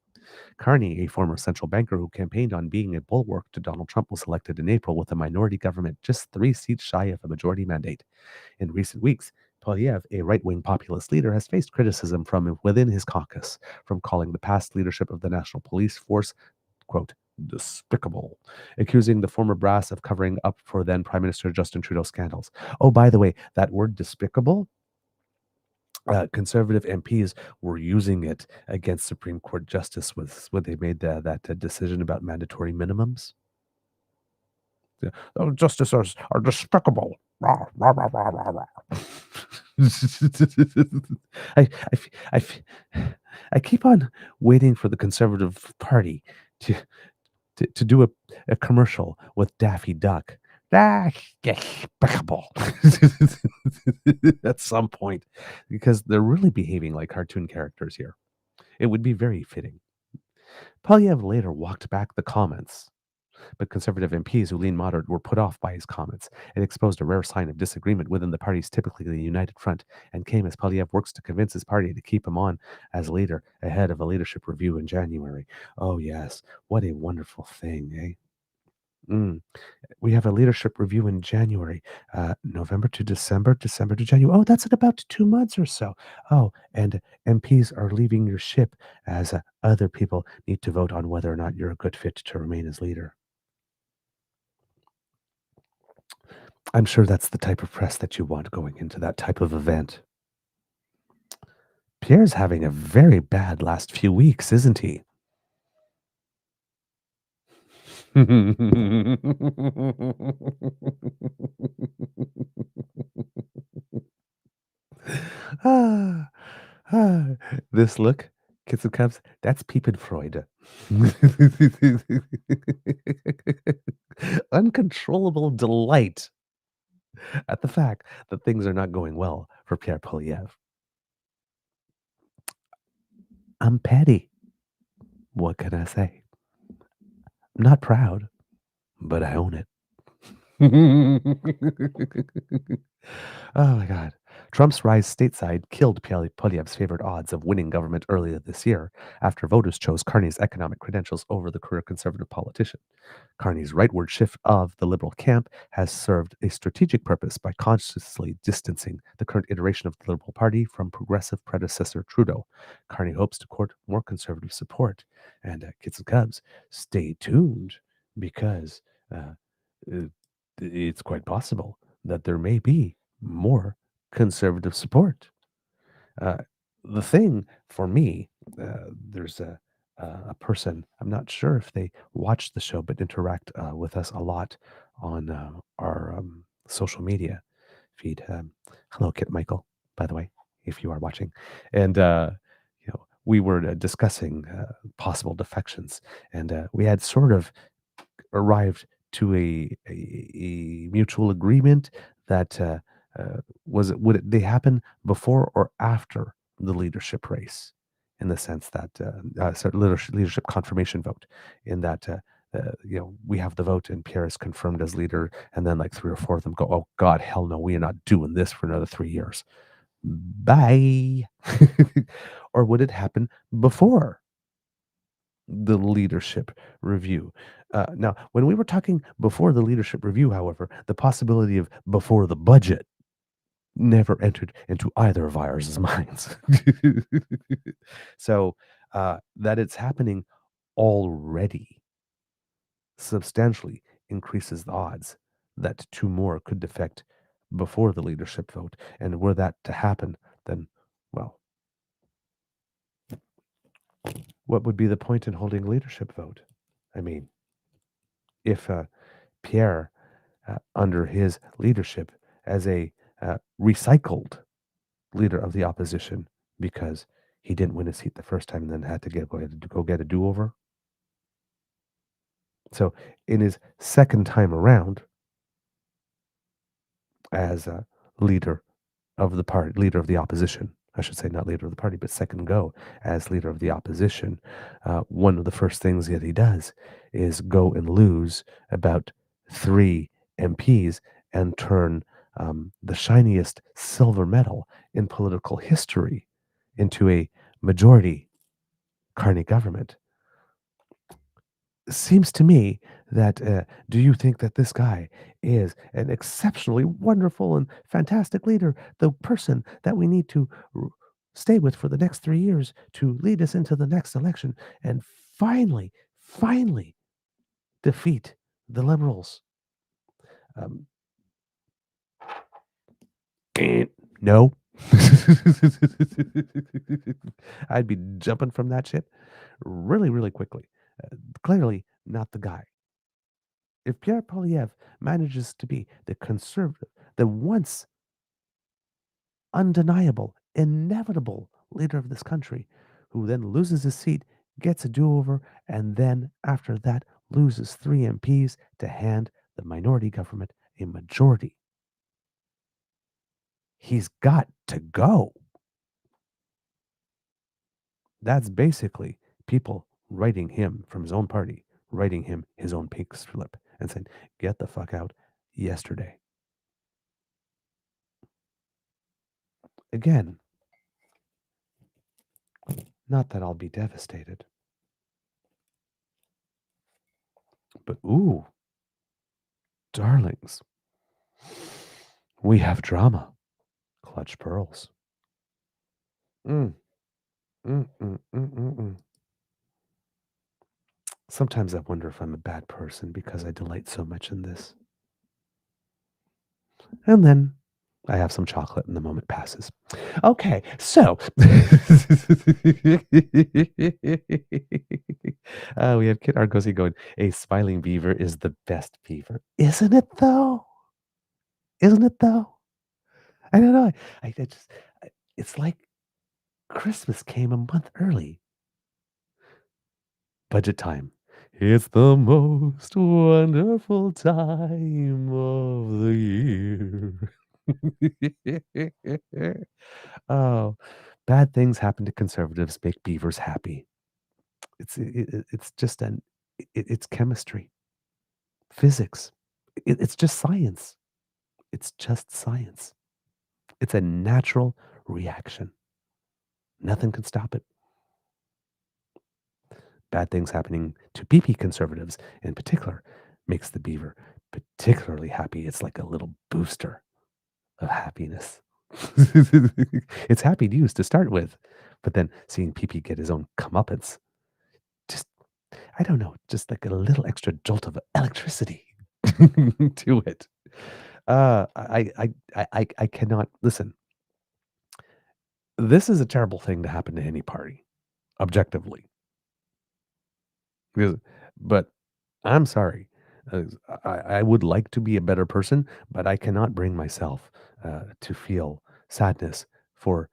Carney, a former central banker who campaigned on being a bulwark to Donald Trump, was elected in April with a minority government just 3 seats shy of a majority mandate. In recent weeks, Poilièvre, a right-wing populist leader, has faced criticism from within his caucus, from calling the past leadership of the National Police Force, quote, "despicable," accusing the former brass of covering up for then Prime Minister Justin Trudeau's scandals. Oh, by the way, that word despicable, conservative MPs were using it against Supreme Court justice when they made that decision about mandatory minimums. Yeah. "Oh, justices are despicable." Rah, rah, rah, rah, rah, rah. I, I, f- I, f- I keep on waiting for the Conservative Party to to do a commercial with Daffy Duck. Ah, despicable. At some point, because they're really behaving like cartoon characters here. It would be very fitting. Polyev later walked back the comments, but conservative MPs who lean moderate were put off by his comments. It exposed a rare sign of disagreement within the party's typically united front, and came as Polyev works to convince his party to keep him on as leader ahead of a leadership review in January. Oh, yes. What a wonderful thing, eh? We have a leadership review in January, November to December, December to January. Oh, that's in about 2 months or so. Oh, and MPs are leaving your ship as other people need to vote on whether or not you're a good fit to remain as leader. I'm sure that's the type of press that you want going into that type of event. Pierre's having a very bad last few weeks, isn't he? Ah, ah, this look, kids and cubs, that's peeping Freud. Uncontrollable delight at the fact that things are not going well for Pierre Polyev. I'm petty. What can I say? I'm not proud, but I own it. Oh my God. Trump's rise stateside killed Poilievre's favored odds of winning government earlier this year after voters chose Carney's economic credentials over the career conservative politician. Carney's rightward shift of the Liberal camp has served a strategic purpose by consciously distancing the current iteration of the Liberal Party from progressive predecessor Trudeau. Carney hopes to court more conservative support. And kids and cubs, stay tuned because uh, uh, it's quite possible that there may be more conservative support. Uh, the thing for me, there's a person, I'm not sure if they watch the show, but interact with us a lot on our social media feed. Hello, Kit Michael, by the way, if you are watching. And, we were discussing possible defections, and we had sort of arrived to a mutual agreement that would they happen before or after the leadership race, in the sense that leadership confirmation vote, in that we have the vote and Pierre is confirmed as leader, and then like three or four of them go, oh God, hell no, we are not doing this for another 3 years. Bye. Or would it happen before the leadership review? Now, when we were talking before the leadership review, however, the possibility of before the budget never entered into either of ours' minds. So that it's happening already substantially increases the odds that two more could defect before the leadership vote. And were that to happen, then, well, what would be the point in holding a leadership vote? I mean, if Pierre, under his leadership as a recycled leader of the opposition, because he didn't win a seat the first time and then had to go get a do-over. So in his second time around as a leader of the party, leader of the opposition, I should say, not leader of the party, but second go as leader of the opposition, one of the first things that he does is go and lose about 3 MPs and turn the shiniest silver medal in political history into a majority Carney government. Seems to me that do you think that this guy is an exceptionally wonderful and fantastic leader, the person that we need to stay with for the next 3 years to lead us into the next election and finally defeat the liberals? Um, no. I'd be jumping from that ship really quickly. Clearly not the guy. If Pierre Poilievre manages to be the conservative, the once undeniable, inevitable leader of this country, who then loses his seat, gets a do-over, and then after that loses 3 MPs to hand the minority government a majority, he's got to go. That's basically people writing him from his own party, writing him his own pink slip and saying, get the fuck out yesterday. Again, not that I'll be devastated, but ooh, darlings, we have drama. Clutch pearls. Mm, mm. Sometimes I wonder if I'm a bad person because I delight so much in this. And then I have some chocolate and the moment passes. Okay, so we have Kit Argosy going, a smiling beaver is the best beaver. Isn't it though? Isn't it though? I don't know. It's like Christmas came a month early. Budget time. It's the most wonderful time of the year. Oh, bad things happen to conservatives, make beavers happy. It's just it's chemistry, physics. It's just science. It's just science. It's a natural reaction. Nothing can stop it. Bad things happening to PeePee conservatives in particular makes the beaver particularly happy. It's like a little booster of happiness. It's happy news to start with, but then seeing PeePee get his own comeuppance, just, I don't know, just like a little extra jolt of electricity to it. I cannot listen. This is a terrible thing to happen to any party, objectively. But I'm sorry. I would like to be a better person, but I cannot bring myself to feel sadness for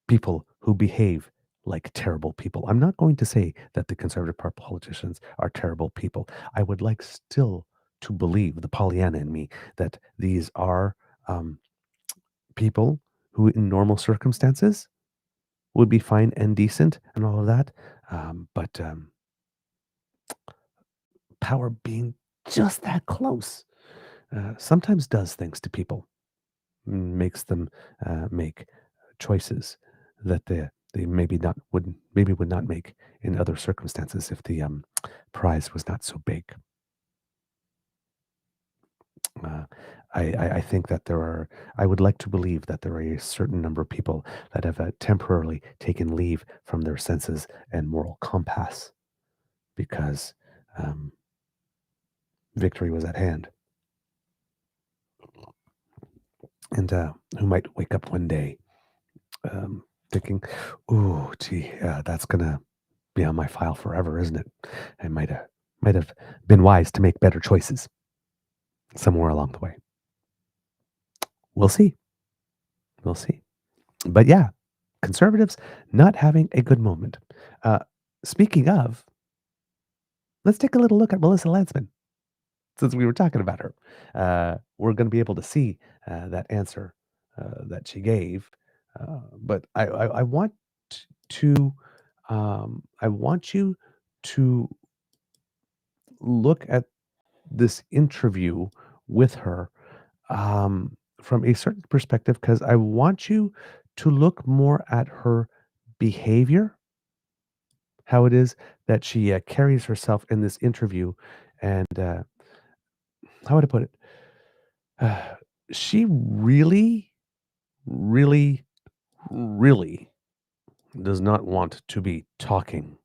people who behave like terrible people. I'm not going to say that the Conservative Party politicians are terrible people. I would like still to believe the Pollyanna in me that these are people who, in normal circumstances, would be fine and decent and all of that. But power being just that close sometimes does things to people, makes them make choices that they maybe would not make in other circumstances if the prize was not so big. Uh, I think that I would like to believe that there are a certain number of people that have temporarily taken leave from their senses and moral compass because victory was at hand. And who might wake up one day thinking, "Ooh, gee, that's gonna be on my file forever, isn't it? I might have been wise to make better choices somewhere along the way." We'll see. We'll see. But yeah, conservatives not having a good moment. Speaking of, let's take a little look at Melissa Landsman. Since we were talking about her, we're going to be able to see that answer that she gave. But I want to, I want you to look at this interview with her from a certain perspective because I want you to look more at her behavior, how it is that she carries herself in this interview, and how would I put it? She really, really, really does not want to be talking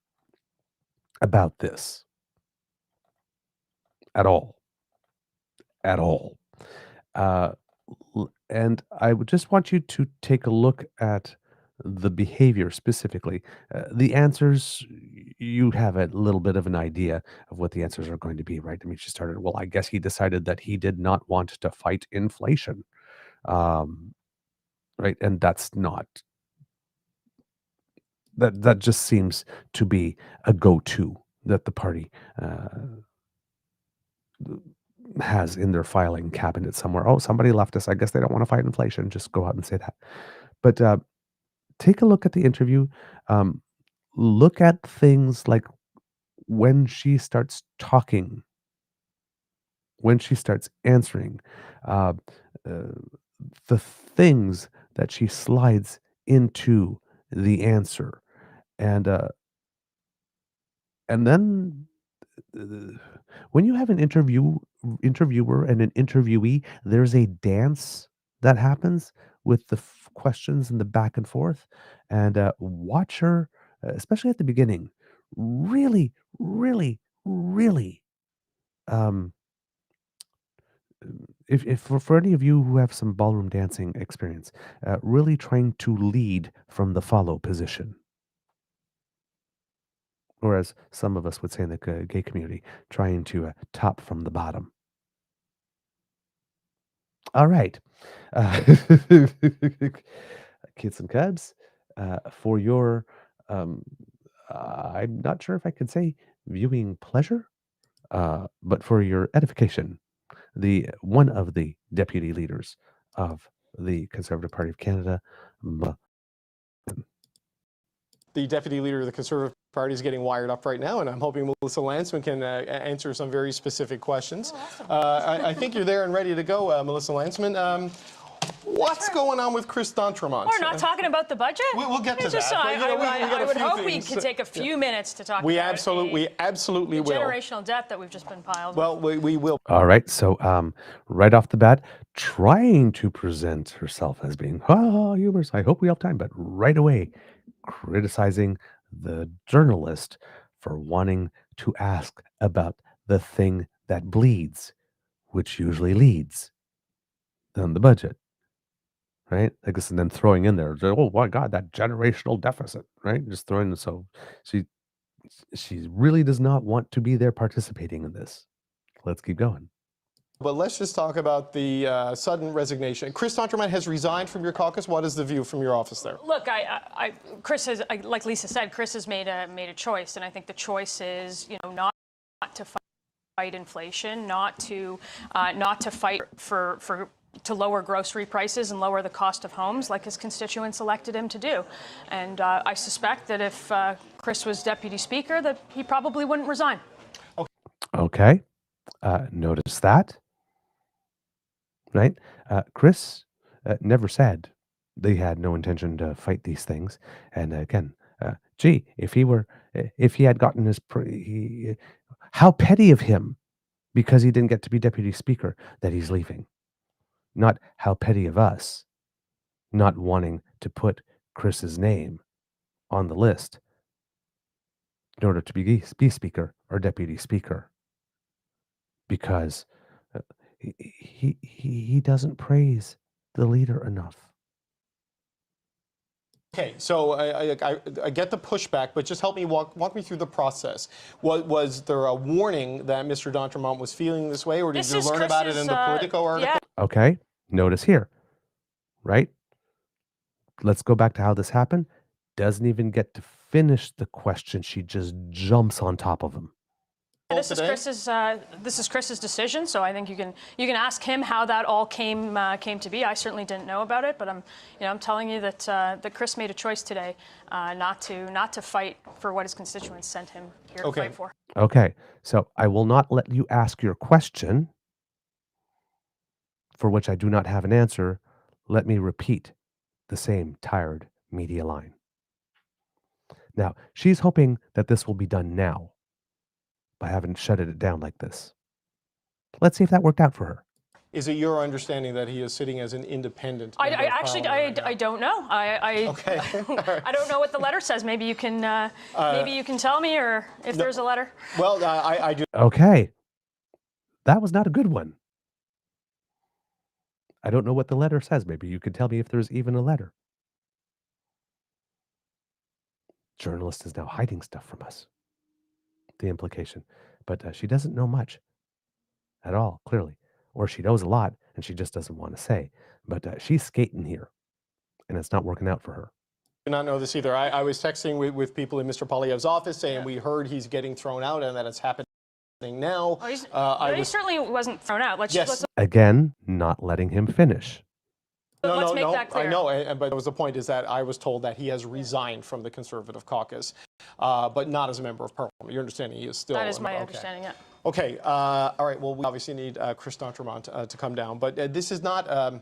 about this at all. At all. Uh, and I would just want you to take a look at the behavior specifically. The answers, you have a little bit of an idea of what the answers are going to be, right? I mean, she started, well, I guess he decided that he did not want to fight inflation. Um, right? And that's not that just seems to be a go-to that the party has in their filing cabinet somewhere. Oh, somebody left us. I guess they don't want to fight inflation. Just go out and say that. But take a look at the interview. Um, look at things like when she starts talking, when she starts answering, uh, uh, the things that she slides into the answer, and then when you have an interviewer and an interviewee, there's a dance that happens with the questions and the back and forth. And watch her, especially at the beginning, really, really, really. Um, if for any of you who have some ballroom dancing experience, really trying to lead from the follow position, or as some of us would say in the gay community, trying to top from the bottom. All right. Uh, kids and cubs, for your, um, I'm not sure if I could say viewing pleasure, but for your edification, the one of the deputy leaders of the Conservative Party of Canada, the deputy leader of the Conservative Party is getting wired up right now, and I'm hoping Melissa Landsman can answer some very specific questions. I think you're there and ready to go, Melissa Landsman. What's going on with Chris D'Entremont? We're not talking about the budget. We'll get to Just, that. I would hope we could take a few minutes to talk We about absolutely will. generational debt that we've just been piled. Well, we will. All right. So, right off the bat, trying to present herself as being humorous. I hope we have time, but right away, criticizing the journalist for wanting to ask about the thing that bleeds, which usually leads on the budget. Right? I guess, and then throwing in there, oh my God, that generational deficit, right? Just throwing, so she really does not want to be there participating in this. Let's keep going. But let's just talk about the sudden resignation. Chris D'Entremont has resigned from your caucus. What is the view from your office there? Look, Chris has, like Lisa said, Chris has made a choice, and I think the choice is, not to fight inflation, not to fight to lower grocery prices and lower the cost of homes like his constituents elected him to do. And I suspect that if Chris was deputy speaker, that he probably wouldn't resign. Okay. Notice that. Right? Chris never said they had no intention to fight these things. And again, if he had gotten how petty of him because he didn't get to be deputy speaker that he's leaving. Not how petty of us not wanting to put Chris's name on the list in order to be speaker or deputy speaker, because he doesn't praise the leader enough. Okay, so I get the pushback, but just help me walk me through the process. Was there a warning that Mr. D'Entremont was feeling this way, or did you learn about it in the Politico article? Yeah. Okay, notice here, right? Let's go back to how this happened. Doesn't even get to finish the question. She just jumps on top of him. This is Chris's decision, so I think you can ask him how that all came to be. I certainly didn't know about it, but I'm telling you that that Chris made a choice today not to fight for what his constituents sent him here to fight for. Okay, so I will not let you ask your question, for which I do not have an answer. Let me repeat the same tired media line. Now, she's hoping that this will be done now, by having shutted it down like this. Let's see if that worked out for her. Is it your understanding that he is sitting as an independent? I don't know. Okay. I don't know what the letter says. Maybe you can tell me, or if there's a letter. Well, I do. Okay, that was not a good one. I don't know what the letter says. Maybe you could tell me if there's even a letter. Journalist is now hiding stuff from us. The implication, but she doesn't know much at all, clearly, or she knows a lot and she just doesn't want to say. But she's skating here, and it's not working out for her. I did not know this either. I was texting with people in Mr. Poilièvre's office saying we heard he's getting thrown out and that it's happening now. Oh, he certainly wasn't thrown out. Let's again, not letting him finish. Let's make that clear. I know, but that was the point, is that I was told that he has resigned from the Conservative caucus, but not as a member of Parliament. Your understanding, he is still. That is my understanding, yeah. Okay, all right, well, we obviously need Chris D'Entremont to come down, but this is not a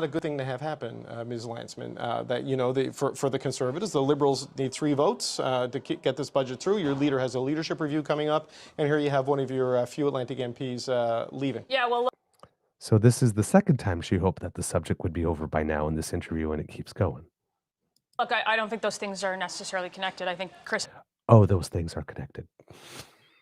good thing to have happen, Ms. Lanceman, that, for the Conservatives, the Liberals need 3 votes to get this budget through. Your leader has a leadership review coming up, and here you have one of your few Atlantic MPs leaving. Yeah, well. So this is the second time she hoped that the subject would be over by now in this interview, and it keeps going. Look, I don't think those things are necessarily connected. I think Chris. Oh, those things are connected.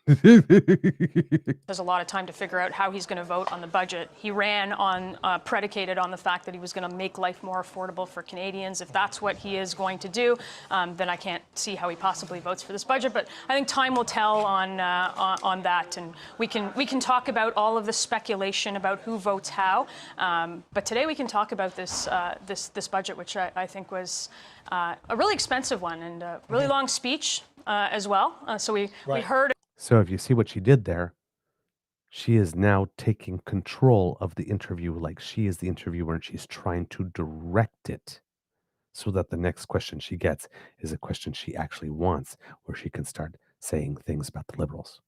There's a lot of time to figure out how he's going to vote on the budget. He ran on predicated on the fact that he was going to make life more affordable for Canadians. If that's what he is going to do, then I can't see how he possibly votes for this budget. But I think time will tell on that, and we can talk about all of the speculation about who votes how. But today we can talk about this budget, which I think was a really expensive one and a really long speech as well. So we heard. So if you see what she did there, she is now taking control of the interview like she is the interviewer, and she's trying to direct it so that the next question she gets is a question she actually wants, where she can start saying things about the Liberals.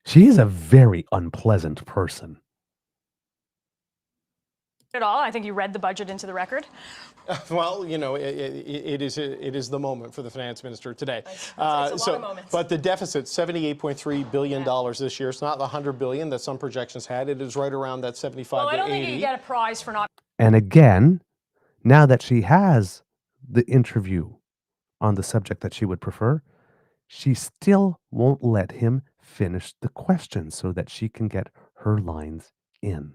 She is a very unpleasant person. At all. I think you read the budget into the record. Well, you know, it is the moment for the finance minister today. It's a lot of moments. But the deficit, $78.3 billion this year. It's not the $100 billion that some projections had. It is right around that 75 Well, to 80. I don't think you get a prize for not. And again, now that she has the interview on the subject that she would prefer, she still won't let him finish the question so that she can get her lines in.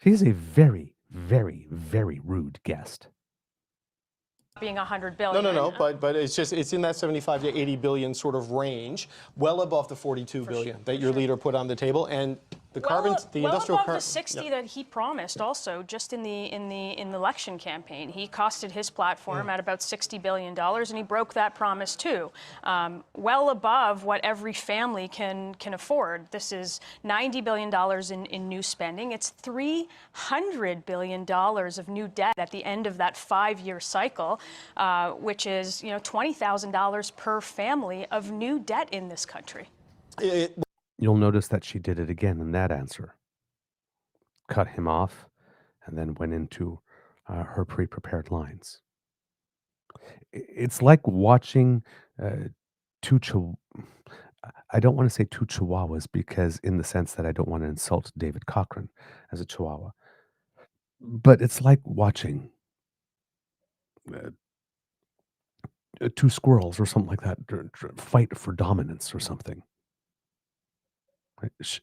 He's a very, very, very rude guest. Being $100 billion. No. But it's in that 75 to 80 billion sort of range, well above the 42 billion that your leader put on the table, and the industrial above the 60 that he promised. Also, just in the election campaign, he costed his platform at about $60 billion, and he broke that promise too. Well above what every family can afford. This is $90 billion in new spending. It's $300 billion of new debt at the end of that 5-year cycle, which is $20,000 per family of new debt in this country. You'll notice that she did it again in that answer. Cut him off and then went into her pre-prepared lines. It's like watching I don't want to say two chihuahuas, because in the sense that I don't want to insult David Cochran as a chihuahua. But it's like watching two squirrels or something like that fight for dominance or something.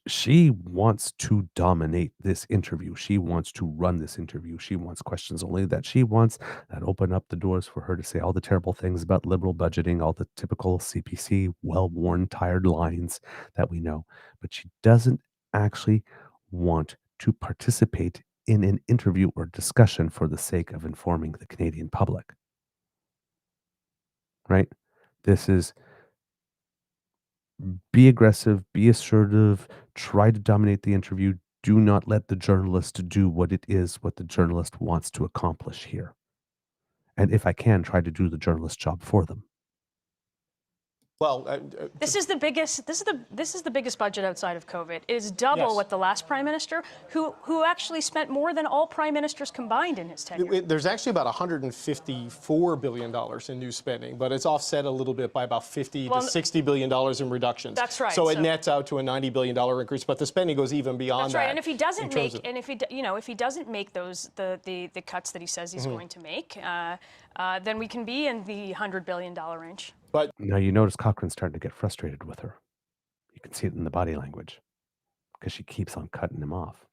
She wants to dominate this interview. She wants to run this interview. She wants questions only that she wants, that open up the doors for her to say all the terrible things about liberal budgeting, all the typical CPC, well-worn, tired lines that we know. But she doesn't actually want to participate in an interview or discussion for the sake of informing the Canadian public. Right? This is be aggressive, be assertive, try to dominate the interview. Do not let the journalist do what the journalist wants to accomplish here. And if I can, try to do the journalist job for them. Well, this is the biggest. This is the biggest budget outside of COVID. It is double what the last prime minister, who actually spent more than all prime ministers combined in his tenure. There's actually about $154 billion in new spending, but it's offset a little bit by about $50 to $60 billion in reductions. That's right. So it nets out to a $90 billion increase, but the spending goes even beyond that. That's right. And if he doesn't make, if he doesn't make those the cuts that he says he's going to make, then we can be in the $100 billion range. But now you notice Cochran's starting to get frustrated with her. You can see it in the body language because she keeps on cutting him off.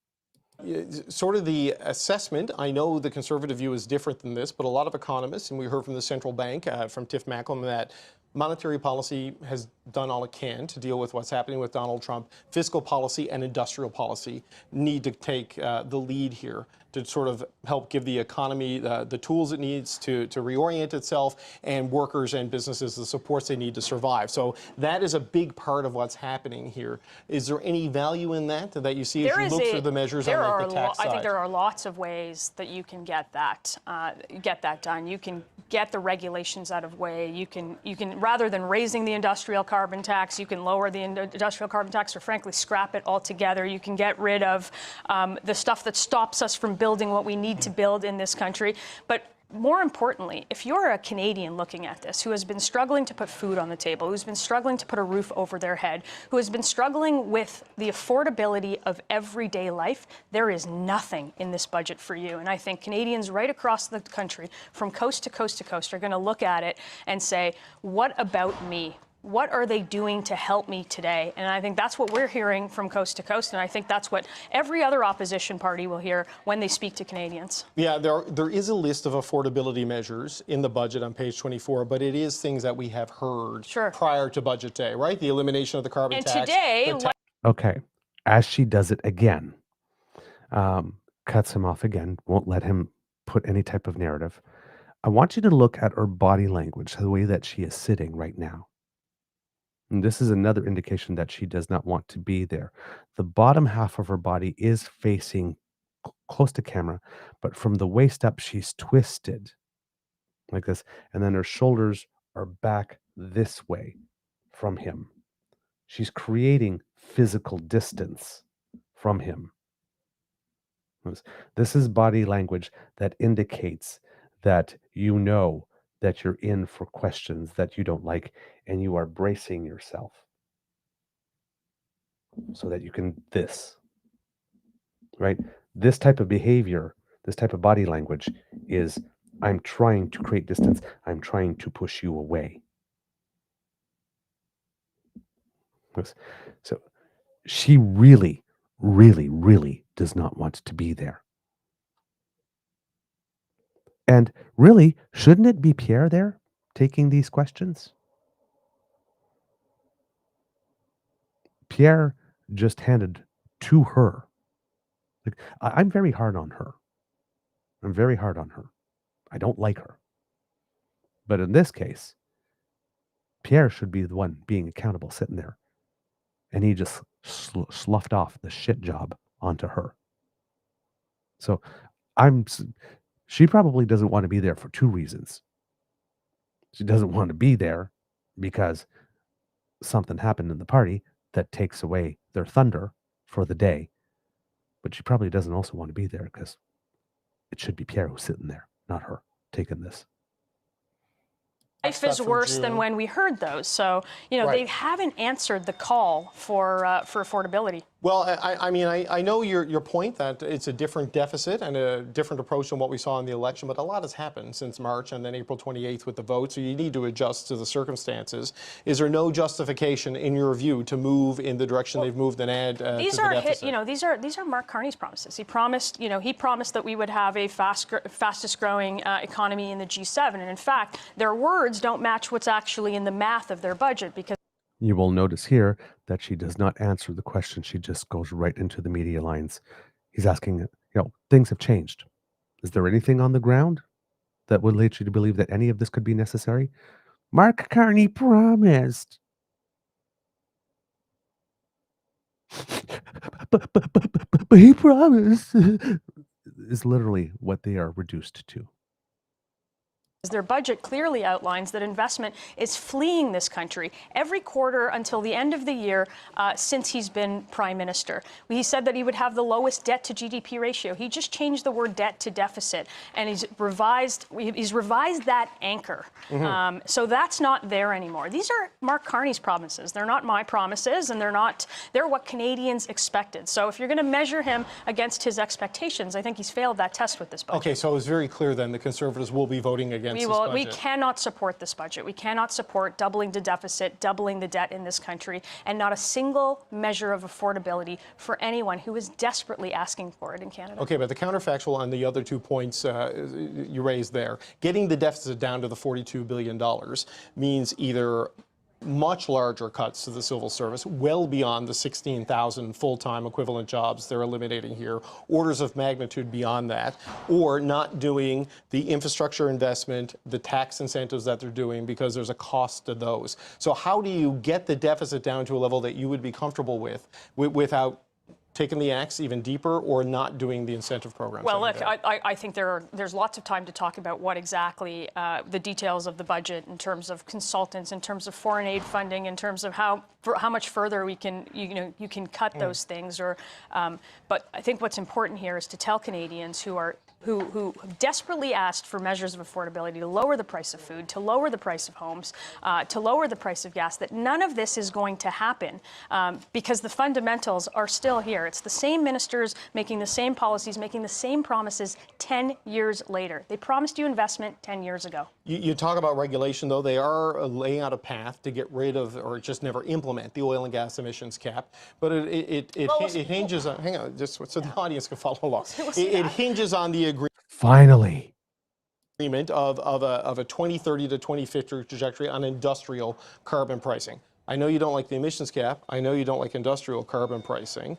Sort of the assessment, I know the conservative view is different than this, but a lot of economists, and we heard from the central bank, from Tiff Macklem, that monetary policy has done all it can to deal with what's happening with Donald Trump. Fiscal policy and industrial policy need to take the lead here to sort of help give the economy the tools it needs to reorient itself, and workers and businesses the supports they need to survive. So that is a big part of what's happening here. Is there any value in that you see as you look through the measures on like the tax side? I think there are lots of ways that you can get that done. You can get the regulations out of way. You can rather than raising the industrial carbon tax, you can lower the industrial carbon tax, or frankly scrap it altogether. You can get rid of the stuff that stops us from building what we need to build in this country. But more importantly, if you're a Canadian looking at this who has been struggling to put food on the table, who's been struggling to put a roof over their head, who has been struggling with the affordability of everyday life, there is nothing in this budget for you. And I think Canadians right across the country, from coast to coast to coast, are going to look at it and say, what about me? What are they doing to help me today? And I think that's what we're hearing from coast to coast, and I think that's what every other opposition party will hear when they speak to Canadians. Yeah, there is a list of affordability measures in the budget on page 24, but it is things that we have heard prior to budget day, right? The elimination of the carbon tax. And today... Okay, as she does it again, cuts him off again, won't let him put any type of narrative. I want you to look at her body language, the way that she is sitting right now. And this is another indication that she does not want to be there. The bottom half of her body is facing close to camera, but from the waist up, she's twisted like this. And then her shoulders are back this way from him. She's creating physical distance from him This is body language that indicates that you know that you're in for questions that you don't like, and you are bracing yourself so that you can right? This type of behavior, this type of body language is, I'm trying to create distance. I'm trying to push you away. So she really, really, really does not want to be there. And really, shouldn't it be Pierre there taking these questions? Pierre just handed to her. Like, I'm very hard on her. I'm very hard on her. I don't like her. But in this case, Pierre should be the one being accountable, sitting there. And he just sloughed off the shit job onto her. So she probably doesn't want to be there for two reasons. She doesn't want to be there because something happened in the party that takes away their thunder for the day. But she probably doesn't also want to be there because it should be Pierre who's sitting there, not her, taking this. Life is worse than when we heard those. So, they haven't answered the call for affordability. Well, I mean, I know your point that it's a different deficit and a different approach than what we saw in the election, but a lot has happened since March and then April 28th with the vote, so you need to adjust to the circumstances. Is there no justification, in your view, to move in the direction they've moved and add to the deficit? These are Mark Carney's promises. He promised that we would have a fastest growing economy in the G7, and in fact, their words don't match what's actually in the math of their budget, because you will notice here that she does not answer the question. She just goes right into the media lines. He's asking, things have changed. Is there anything on the ground that would lead you to believe that any of this could be necessary? Mark Carney promised. but he promised is literally what they are reduced to. Their budget clearly outlines that investment is fleeing this country every quarter until the end of the year since he's been prime minister. He said that he would have the lowest debt to GDP ratio. He just changed the word debt to deficit, and he's revised that anchor. Mm-hmm. So that's not there anymore. These are Mark Carney's promises. They're not my promises, and they're what Canadians expected. So if you're going to measure him against his expectations, I think he's failed that test with this budget. Okay, so it's very clear then the Conservatives will be voting against. We cannot support this budget. We cannot support doubling the deficit, doubling the debt in this country, and not a single measure of affordability for anyone who is desperately asking for it in Canada. Okay, but the counterfactual on the other 2 points you raised there, getting the deficit down to the $42 billion means either much larger cuts to the civil service, well beyond the 16,000 full-time equivalent jobs they're eliminating here, orders of magnitude beyond that, or not doing the infrastructure investment, the tax incentives that they're doing, because there's a cost to those. So how do you get the deficit down to a level that you would be comfortable with without taking the axe even deeper or not doing the incentive programs? Well, look, I think there's lots of time to talk about what exactly the details of the budget in terms of consultants, in terms of foreign aid funding, in terms of how much further we can, you can cut those things. But I think what's important here is to tell Canadians who desperately asked for measures of affordability to lower the price of food, to lower the price of homes, to lower the price of gas, that none of this is going to happen because the fundamentals are still here. It's the same ministers making the same policies, making the same promises 10 years later. They promised you investment 10 years ago. You talk about regulation, though. They are laying out a path to get rid of, or just never implement, the oil and gas emissions cap. But it hinges on, hang on, just so the audience can follow along. It hinges on the agreement. Finally. Of a 2030 to 2050 trajectory on industrial carbon pricing. I know you don't like the emissions cap. I know you don't like industrial carbon pricing.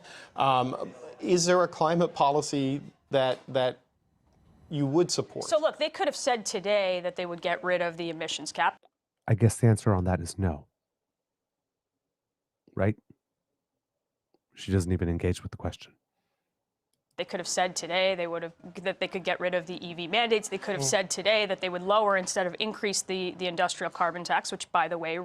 Is there a climate policy that you would support? So look, they could have said today that they would get rid of the emissions cap. I guess the answer on that is no. Right? She doesn't even engage with the question. They could have said today that they could get rid of the EV mandates. They could have said today that they would lower instead of increase the industrial carbon tax, which, by the way,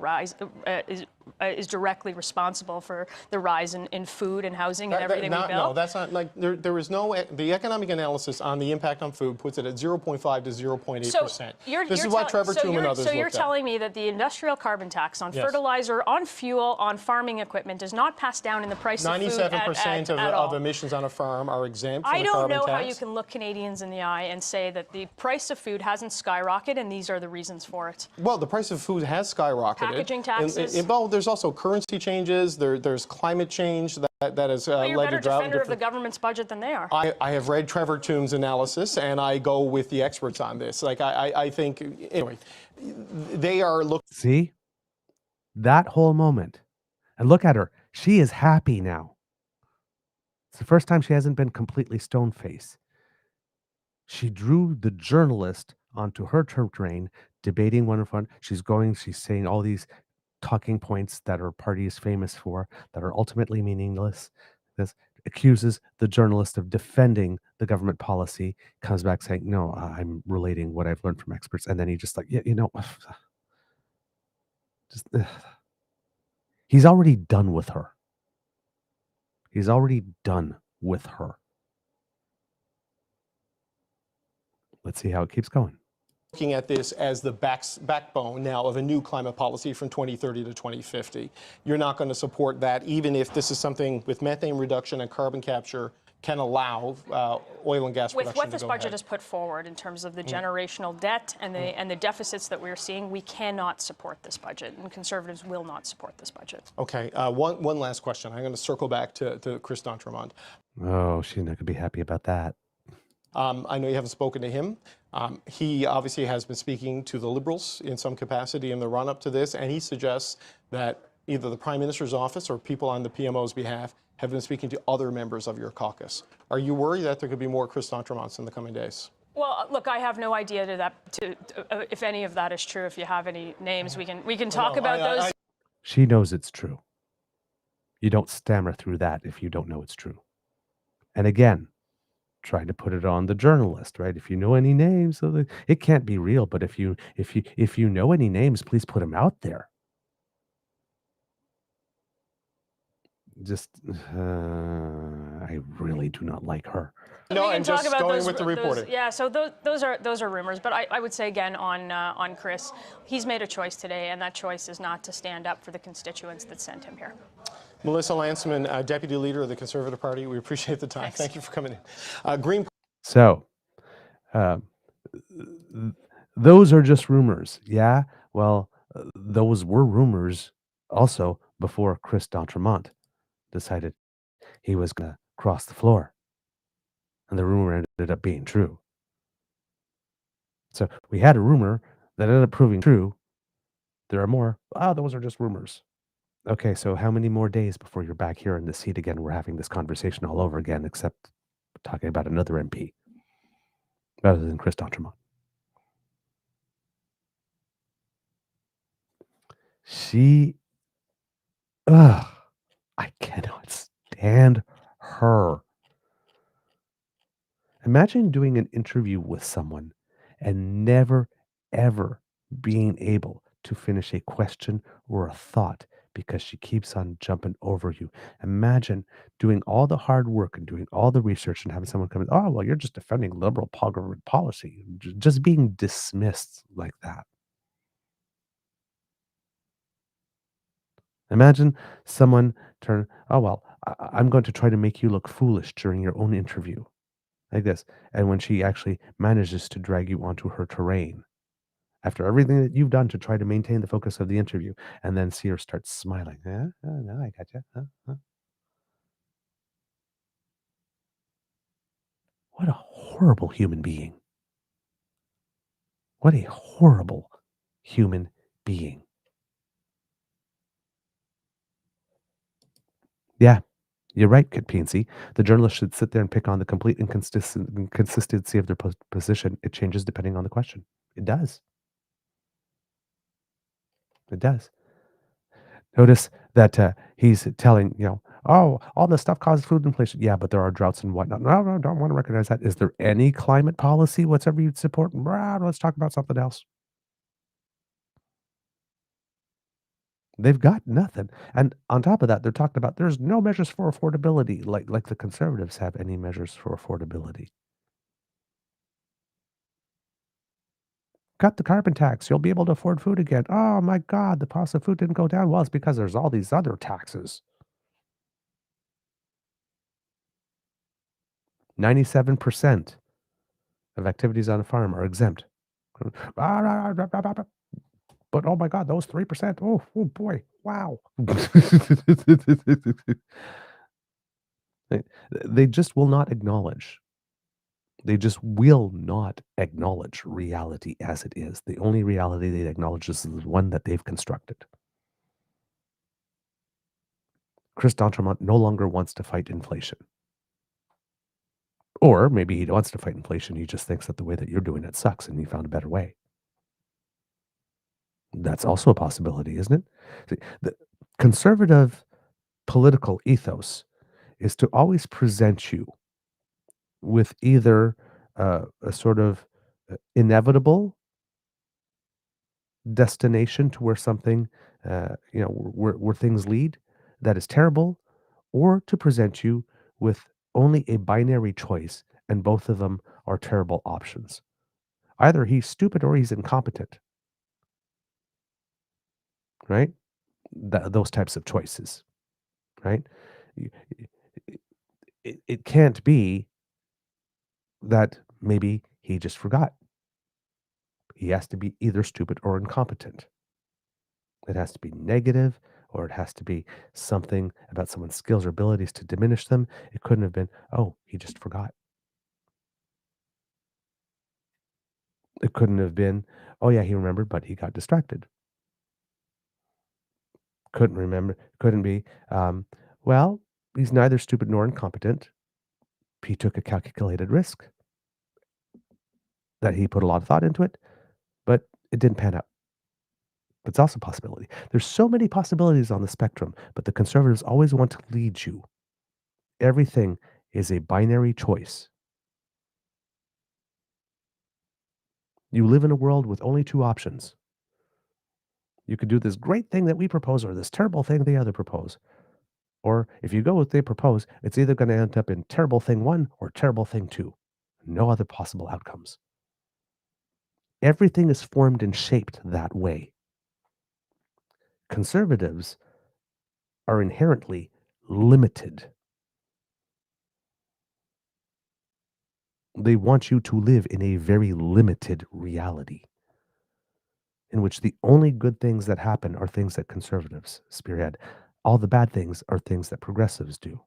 is directly responsible for the rise in food and housing and everything we built. No, that's not like there is no the economic analysis on the impact on food puts it at 0.5 to 0.8%. This is what Trevor Toome and others So you're looked at. telling me that the industrial carbon tax on fertilizer, on fuel, on farming equipment does not pass down in the price of food 97% at all. of emissions on a farm are exempt from I the carbon tax. don't know how you can look Canadians in the eye and say that the price of food hasn't skyrocketed and these are the reasons for it. Well, the price of food has skyrocketed. Packaging taxes. Well, there's also currency changes. There's climate change that has Well, you're led a to better drought. defender of the government's budget than they are. I have read Trevor Toome's analysis, and I go with the experts on this. Like, I think, anyway, they are looking. See? That whole moment. And look at her. She is happy now. It's the first time she hasn't been completely stone-faced. She drew the journalist onto her terrain, debating one in front. She's saying all these talking points that her party is famous for that are ultimately meaningless. This accuses the journalist of defending the government policy, comes back saying, no, I'm relating what I've learned from experts. And then he just like, yeah, just he's already done with her. He's already done with her. Let's see how it keeps going. Looking at this as the backbone now of a new climate policy from 2030 to 2050. You're not going to support that, even if this is something with methane reduction and carbon capture can allow oil and gas production With what this to go budget ahead. has put forward in terms of the generational debt and the deficits that we're seeing, we cannot support this budget, and Conservatives will not support this budget. Okay, one last question. I'm going to circle back to Chris D'Entremont. Oh, she's not going to be happy about that. I know you haven't spoken to him. He obviously has been speaking to the Liberals in some capacity in the run-up to this, and he suggests that either the Prime Minister's office or people on the PMO's behalf have been speaking to other members of your caucus. Are you worried that there could be more Chris D'Entremonts in the coming days? Well, look, I have no idea if any of that is true. If you have any names, we can talk about those. She knows it's true. You don't stammer through that if you don't know it's true. And again, trying to put it on the journalist, right? If you know any names, so it can't be real. But if you know any names, please put them out there. Just, I really do not like her. No, and just going with the reporting. Yeah, so those are rumors. But I would say again on Chris, he's made a choice today, and that choice is not to stand up for the constituents that sent him here. Melissa Lantsman, Deputy Leader of the Conservative Party, we appreciate the time. Thanks. Thank you for coming in. Green. So, those are just rumors. Yeah, well, those were rumors also before Chris D'Entremont decided he was going to cross the floor. And the rumor ended up being true. So we had a rumor that ended up proving true. There are more. Those are just rumors. Okay, so how many more days before you're back here in the seat again? We're having this conversation all over again, except talking about another MP rather than Chris D'Entremont. I cannot stand her. Imagine doing an interview with someone and never, ever being able to finish a question or a thought because she keeps on jumping over you. Imagine doing all the hard work and doing all the research and having someone come in, oh, well, you're just defending liberal government policy. Just being dismissed like that. Imagine someone turn, oh, well, I'm going to try to make you look foolish during your own interview. Like this. And when she actually manages to drag you onto her terrain, after everything that you've done to try to maintain the focus of the interview, and then see her start smiling. Yeah, no, I got you. What a horrible human being. What a horrible human being. Yeah, you're right, Kit Pinsey. The journalist should sit there and pick on the complete inconsistency of their position. It changes depending on the question. It does. It does. Notice that he's telling, oh, all this stuff causes food inflation. Yeah, but there are droughts and whatnot. No, don't want to recognize that. Is there any climate policy whatsoever you'd support? Let's talk about something else. They've got nothing. And on top of that, they're talking about there's no measures for affordability, like the conservatives have any measures for affordability. Cut the carbon tax. You'll be able to afford food again. Oh my God, the cost of food didn't go down. Well, it's because there's all these other taxes. 97% of activities on a farm are exempt. But oh my God, those 3%. Oh boy. Wow. They just will not acknowledge. They just will not acknowledge reality as it is. The only reality they acknowledge is the one that they've constructed. Chris D'Entremont no longer wants to fight inflation. Or maybe he wants to fight inflation. He just thinks that the way that you're doing it sucks and he found a better way. That's also a possibility, isn't it? See, the conservative political ethos is to always present you with either a sort of inevitable destination to where something, where things lead that is terrible, or to present you with only a binary choice, and both of them are terrible options. Either he's stupid or he's incompetent, right? Those types of choices, right? Y- it can't be that maybe he just forgot. He has to be either stupid or incompetent. It has to be negative, or it has to be something about someone's skills or abilities to diminish them. It couldn't have been, oh, he just forgot. It couldn't have been, oh, yeah, he remembered, but he got distracted. Couldn't remember, couldn't be, well, he's neither stupid nor incompetent. He took a calculated risk that he put a lot of thought into it, but it didn't pan out. That's also a possibility. There's so many possibilities on the spectrum, but the conservatives always want to lead you. Everything is a binary choice. You live in a world with only two options. You could do this great thing that we propose or this terrible thing the other propose. Or if you go with they propose, it's either going to end up in terrible thing one or terrible thing two. No other possible outcomes. Everything is formed and shaped that way. Conservatives are inherently limited. They want you to live in a very limited reality in which the only good things that happen are things that conservatives spearhead. All the bad things are things that progressives do.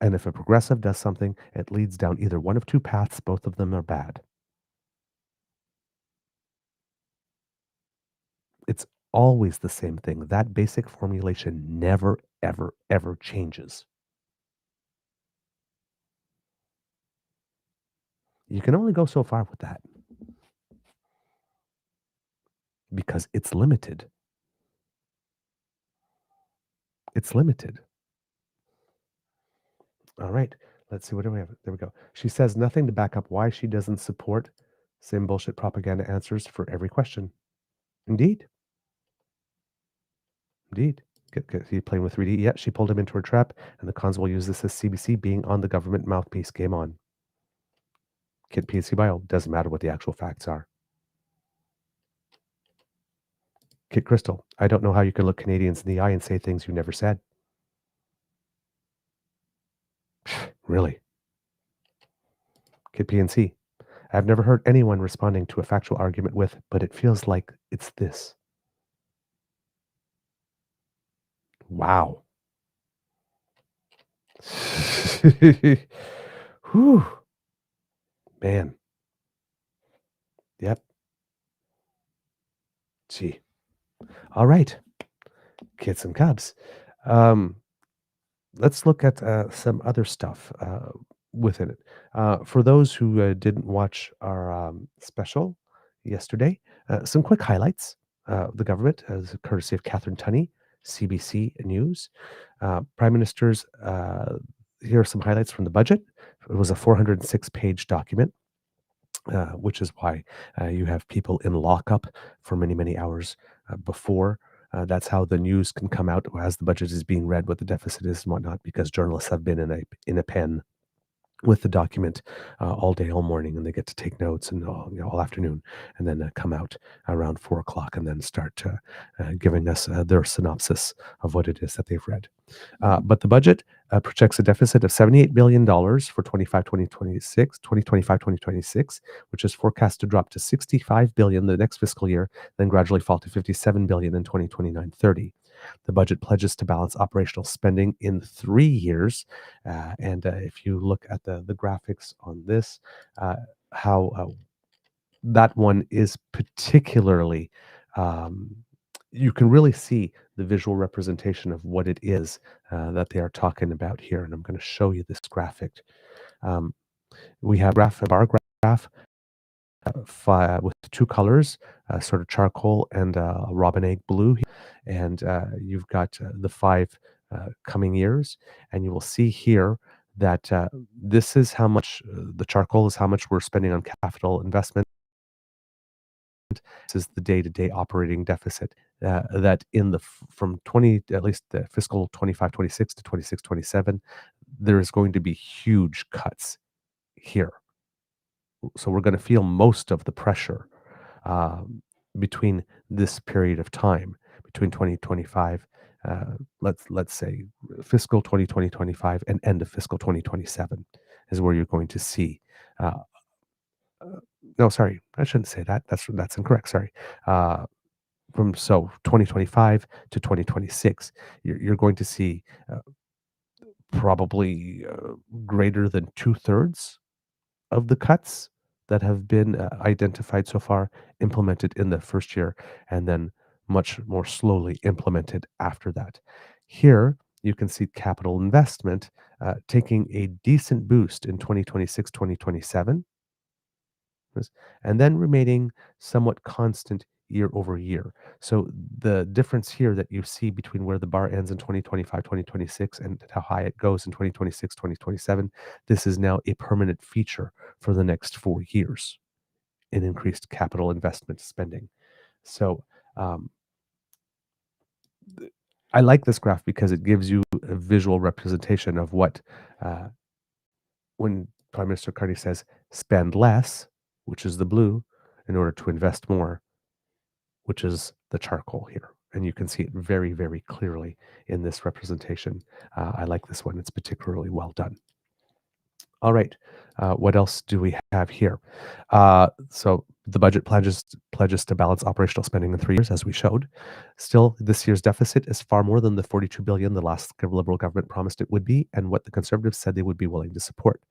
And if a progressive does something, it leads down either one of two paths, both of them are bad. It's always the same thing. That basic formulation never, ever, ever changes. You can only go so far with that because it's limited. It's limited. All right. Let's see. What do we have? There we go. She says nothing to back up why she doesn't support same bullshit propaganda answers for every question. Indeed. Indeed. He playing with 3D. Yeah, she pulled him into her trap, and the cons will use this as CBC being on the government mouthpiece. Game on. Kit PNC Bio. Doesn't matter what the actual facts are. Kit Crystal. I don't know how you can look Canadians in the eye and say things you never said. Really? Kit PNC. I've never heard anyone responding to a factual argument with, but it feels like it's this. Wow. Whew. Man. Yep. Gee. All right. Kids and Cubs. Let's look at some other stuff within it. For those who didn't watch our special yesterday, some quick highlights. The government, as courtesy of Catherine Tunney, CBC News. Prime Minister's, here are some highlights from the budget. It was a 406-page document. which is why you have people in lockup for many, many hours before. That's how the news can come out as the budget is being read, what the deficit is and whatnot, because journalists have been in a pen with the document all day, all morning, and they get to take notes and all afternoon, and then come out around 4 o'clock and then start giving us their synopsis of what it is that they've read. But the budget projects a deficit of $78 billion for 2025-2026, which is forecast to drop to $65 billion the next fiscal year, then gradually fall to $57 billion in 2029-30. The budget pledges to balance operational spending in 3 years. And if you look at the graphics on this, how that one is particularly, you can really see the visual representation of what it is that they are talking about here. And I'm going to show you this graphic. We have a bar graph with 2 colors, sort of charcoal and robin egg blue. And you've got the 5 coming years. And you will see here that this is how much, the charcoal is how much we're spending on capital investment. This is the day-to-day operating deficit that from at least the fiscal 25-26 to 26-27, there is going to be huge cuts here. So we're going to feel most of the pressure between this period of time, between 2025, let's say fiscal 2020-25 and end of fiscal 2027 is where you're going to see. No, sorry, I shouldn't say that. That's incorrect. Sorry. From 2025 to 2026, you're going to see probably greater than 2/3 of the cuts that have been identified so far implemented in the first year, and then much more slowly implemented after that. Here, you can see capital investment taking a decent boost in 2026-2027, and then remaining somewhat constant year over year. So the difference here that you see between where the bar ends in 2025-2026 and how high it goes in 2026-2027, this is now a permanent feature for the next 4 years in increased capital investment spending. So I like this graph because it gives you a visual representation of what, when Prime Minister Carney says spend less, which is the blue, in order to invest more, which is the charcoal here. And you can see it very, very clearly in this representation. I like this one. It's particularly well done. All right. What else do we have here? So the budget pledges to balance operational spending in 3 years, as we showed. Still, this year's deficit is far more than the $42 billion the last Liberal government promised it would be, and what the Conservatives said they would be willing to support.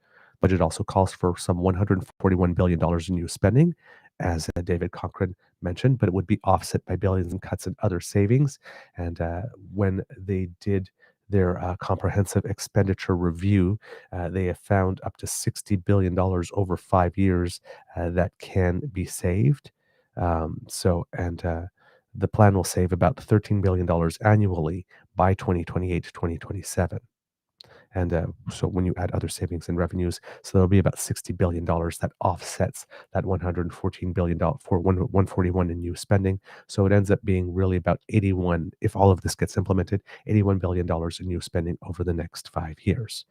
Budget also calls for some $141 billion in new spending, as David Cochrane mentioned, but it would be offset by billions in cuts and other savings. And when they did their comprehensive expenditure review, they have found up to $60 billion over 5 years that can be saved. The plan will save about $13 billion annually by 2028-2027. And so when you add other savings and revenues, so there'll be about $60 billion that offsets that $114 billion for 141 in new spending. So it ends up being really about 81, if all of this gets implemented, $81 billion in new spending over the next 5 years,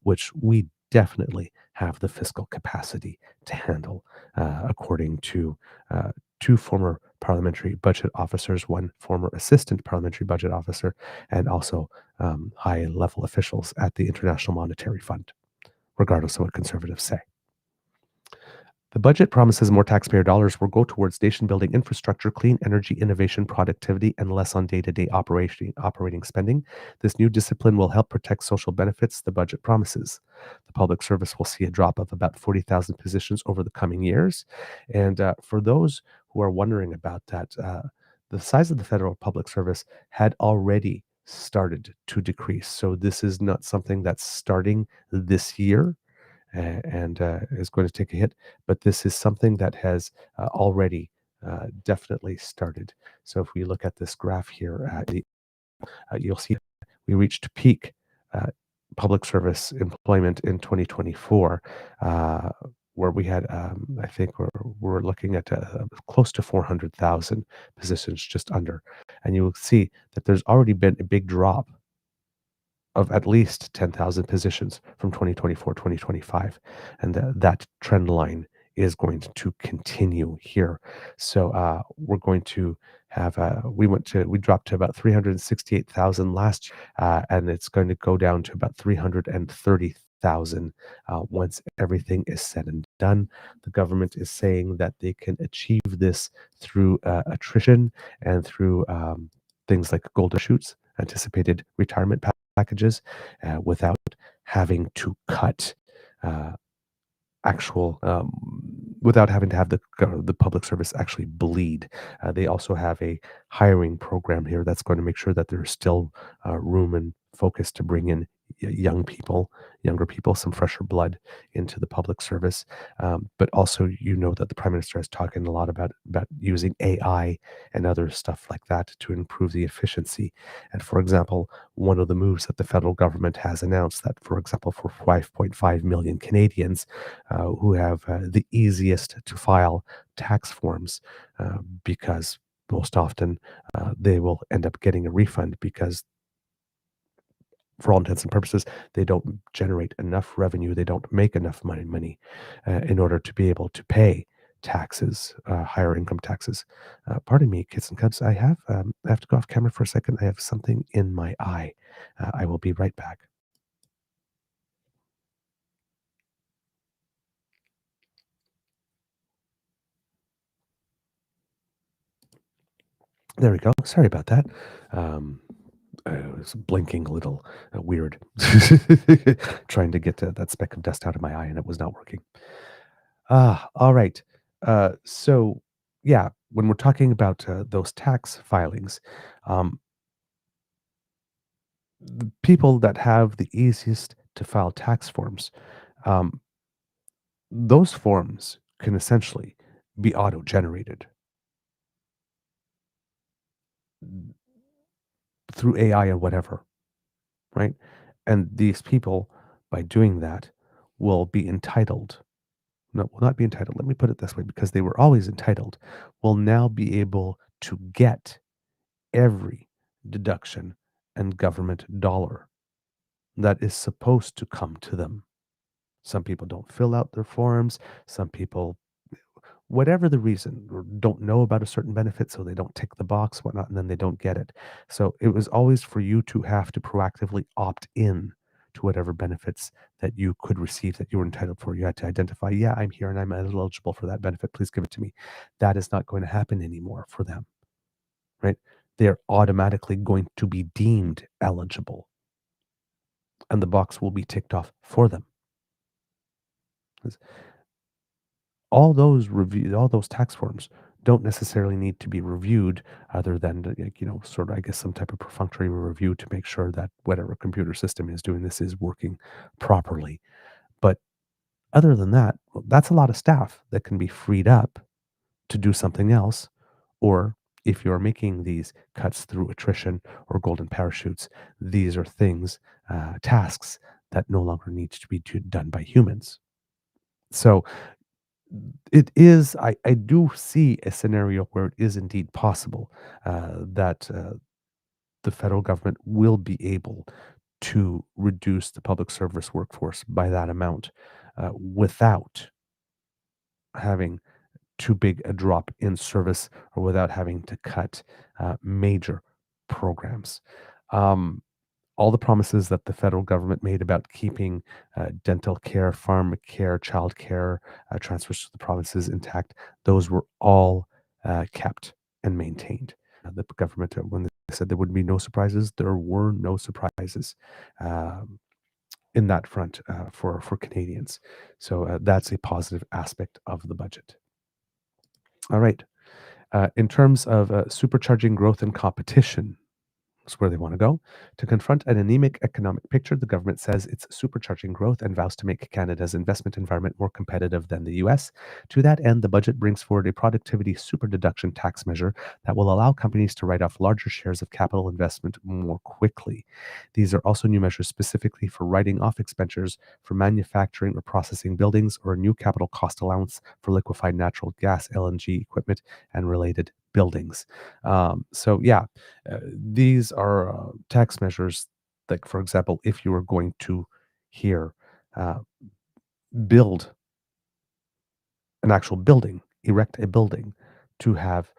which we definitely have the fiscal capacity to handle, according to 2 former parliamentary budget officers, 1 former assistant parliamentary budget officer, and also high-level officials at the International Monetary Fund, regardless of what Conservatives say. The budget promises more taxpayer dollars will go towards nation-building infrastructure, clean energy, innovation, productivity, and less on day-to-day operating spending. This new discipline will help protect social benefits the budget promises. The public service will see a drop of about 40,000 positions over the coming years. And for those who are wondering about that, the size of the federal public service had already started to decrease. So this is not something that's starting this year and is going to take a hit, but this is something that has already definitely started. So if we look at this graph here, you'll see we reached peak public service employment in 2024. where we had, I think we're looking at close to 400,000 positions, just under. And you will see that there's already been a big drop of at least 10,000 positions from 2024, 2025. And that trend line is going to continue here. So we're going to have, we dropped to about 368,000 last year, and it's going to go down to about 330,000 once everything is said and done. The government is saying that they can achieve this through attrition and through things like golden shoots, anticipated retirement packages, without having to cut uh, actual without having to have the public service actually bleed. They also have a hiring program here that's going to make sure that there's still room and focus to bring in younger people, some fresher blood into the public service. But also, that the prime minister is talking a lot about using AI and other stuff like that to improve the efficiency. And for example, one of the moves that the federal government has announced that, for example, for 5.5 million Canadians who have the easiest to file tax forms, because most often they will end up getting a refund because, for all intents and purposes, they don't generate enough revenue, they don't make enough money in order to be able to pay taxes, higher income taxes. Pardon me, kids and cubs, I have to go off camera for a second. I have something in my eye. I will be right back. There we go. Sorry about that. I was blinking a little weird, trying to get that speck of dust out of my eye, and it was not working. All right. So, yeah, when we're talking about those tax filings, um, the people that have the easiest to file tax forms, um, those forms can essentially be auto generated through AI or whatever, right? And these people, by doing that, will be entitled. No, will not be entitled. Let me put it this way, because they were always entitled, will now be able to get every deduction and government dollar that is supposed to come to them. Some people don't fill out their forms. Some people, whatever the reason, or don't know about a certain benefit, so they don't tick the box, whatnot, and then they don't get it. So it was always for you to have to proactively opt in to whatever benefits that you could receive that you were entitled for. You had to identify, yeah, I'm here and I'm eligible for that benefit. Please give it to me. That is not going to happen anymore for them, right? They're automatically going to be deemed eligible, and the box will be ticked off for them. All those tax forms don't necessarily need to be reviewed, other than sort of, I guess, some type of perfunctory review to make sure that whatever computer system is doing this is working properly. But other than that, well, that's a lot of staff that can be freed up to do something else. Or if you're making these cuts through attrition or golden parachutes, these are tasks that no longer need to be done by humans. So I do see a scenario where it is indeed possible that the federal government will be able to reduce the public service workforce by that amount without having too big a drop in service, or without having to cut major programs. Um, all the promises that the federal government made about keeping dental care, farm care, child care, transfers to the provinces intact, those were all kept and maintained. The government, when they said there would be no surprises, there were no surprises in that front for Canadians. So that's a positive aspect of the budget. All right. In terms of supercharging growth and competition, It's where they want to go. To confront an anemic economic picture, the government says it's supercharging growth and vows to make Canada's investment environment more competitive than the US. To that end, the budget brings forward a productivity superdeduction tax measure that will allow companies to write off larger shares of capital investment more quickly. These are also new measures specifically for writing off expenditures for manufacturing or processing buildings, or a new capital cost allowance for liquefied natural gas (LNG) equipment and related buildings. These are tax measures. Like, for example, if you were going to here uh, build an actual building, erect a building to have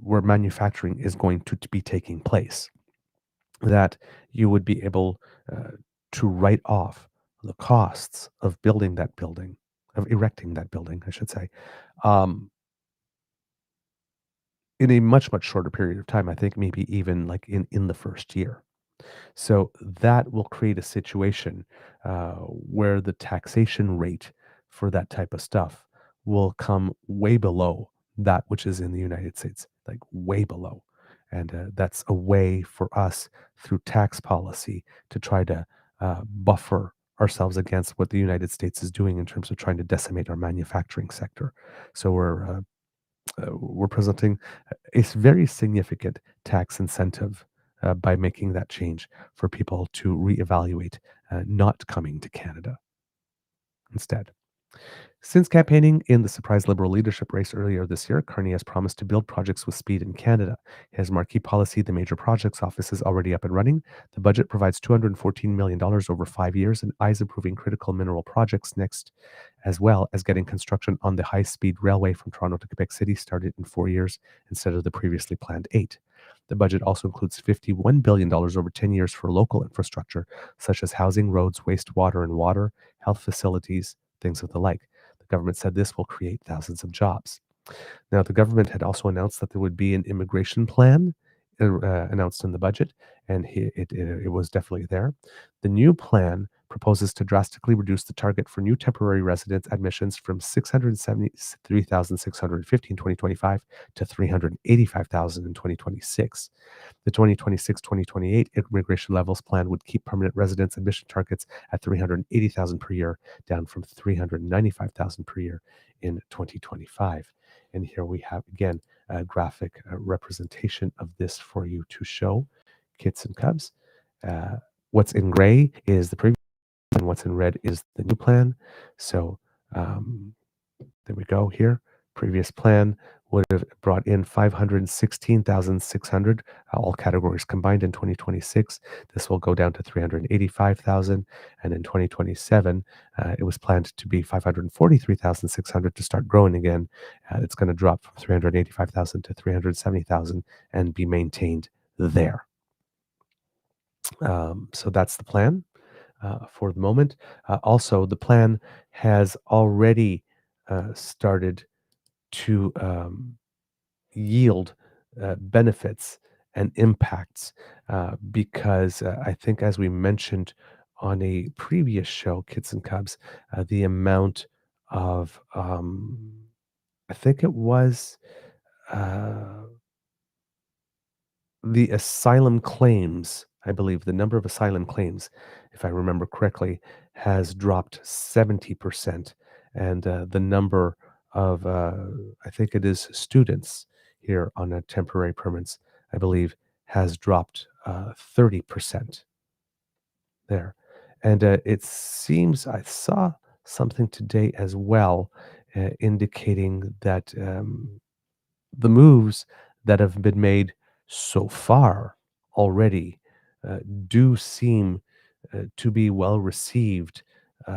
where manufacturing is going to be taking place, that you would be able uh, to write off the costs of building that building, of erecting that building, I should say, um, in a much, much shorter period of time. I think maybe even like in the first year. So that will create a situation where the taxation rate for that type of stuff will come way below that which is in the United States, like way below. And that's a way for us through tax policy to try to buffer ourselves against what the United States is doing in terms of trying to decimate our manufacturing sector. So we're presenting a very significant tax incentive by making that change for people to reevaluate not coming to Canada instead. Since campaigning in the surprise Liberal leadership race earlier this year, Carney has promised to build projects with speed in Canada. His marquee policy, the Major Projects Office, is already up and running. The budget provides $214 million over 5 years and eyes improving critical mineral projects next, as well as getting construction on the high-speed railway from Toronto to Quebec City started in 4 years instead of the previously planned 8. The budget also includes $51 billion over 10 years for local infrastructure, such as housing, roads, wastewater and water, health facilities, things of the like. The government said this will create thousands of jobs. Now, the government had also announced that there would be an immigration plan announced in the budget, and it was definitely there. The new plan proposes to drastically reduce the target for new temporary residence admissions from 673,650 in 2025 to 385,000 in 2026. The 2026-2028 immigration levels plan would keep permanent residence admission targets at 380,000 per year, down from 395,000 per year in 2025. And here we have, again, a graphic representation of this for you to show, kits and cubs. What's in gray is the previous, and what's in red is the new plan. So there we go here. Previous plan would have brought in 516,600, all categories combined in 2026. This will go down to 385,000, and in 2027, it was planned to be 543,600 to start growing again. It's going to drop from 385,000 to 370,000 and be maintained there. So that's the plan for the moment. Also, the plan has already started to yield benefits and impacts because I think, as we mentioned on a previous show, Kids and Cubs, the amount of, I think it was the asylum claims, I believe the number of asylum claims, if I remember correctly, has dropped 70%. And the number of, I think it is students here on a temporary permits, I believe, has dropped 30% there. And it seems I saw something today as well indicating that the moves that have been made so far already do seem to be well received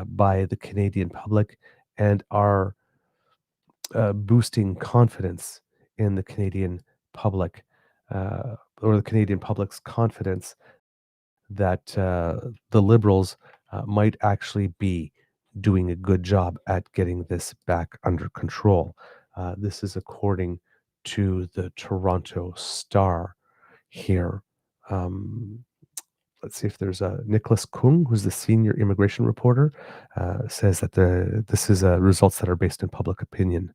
by the Canadian public and are boosting confidence in the Canadian public, or the Canadian public's confidence that the Liberals might actually be doing a good job at getting this back under control. This is according to the Toronto Star here. Let's see if there's a Nicholas Kung, who's the senior immigration reporter, says that this is results that are based in public opinion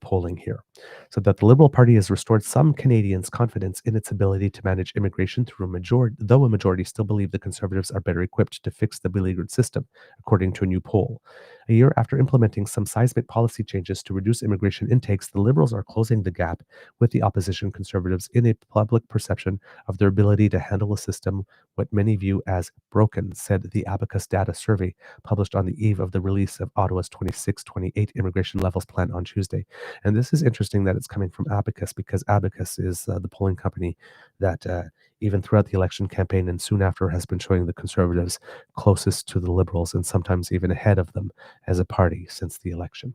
polling here. So that the Liberal Party has restored some Canadians' confidence in its ability to manage immigration through a majority, though a majority still believe the Conservatives are better equipped to fix the beleaguered system, according to a new poll. A year after implementing some seismic policy changes to reduce immigration intakes, the Liberals are closing the gap with the opposition Conservatives in a public perception of their ability to handle a system what many view as broken, said the Abacus data survey published on the eve of the release of Ottawa's 26-28 immigration levels plan on Tuesday. And this is interesting that it's coming from Abacus, because Abacus is the polling company that even throughout the election campaign and soon after has been showing the Conservatives closest to the Liberals and sometimes even ahead of them as a party since the election.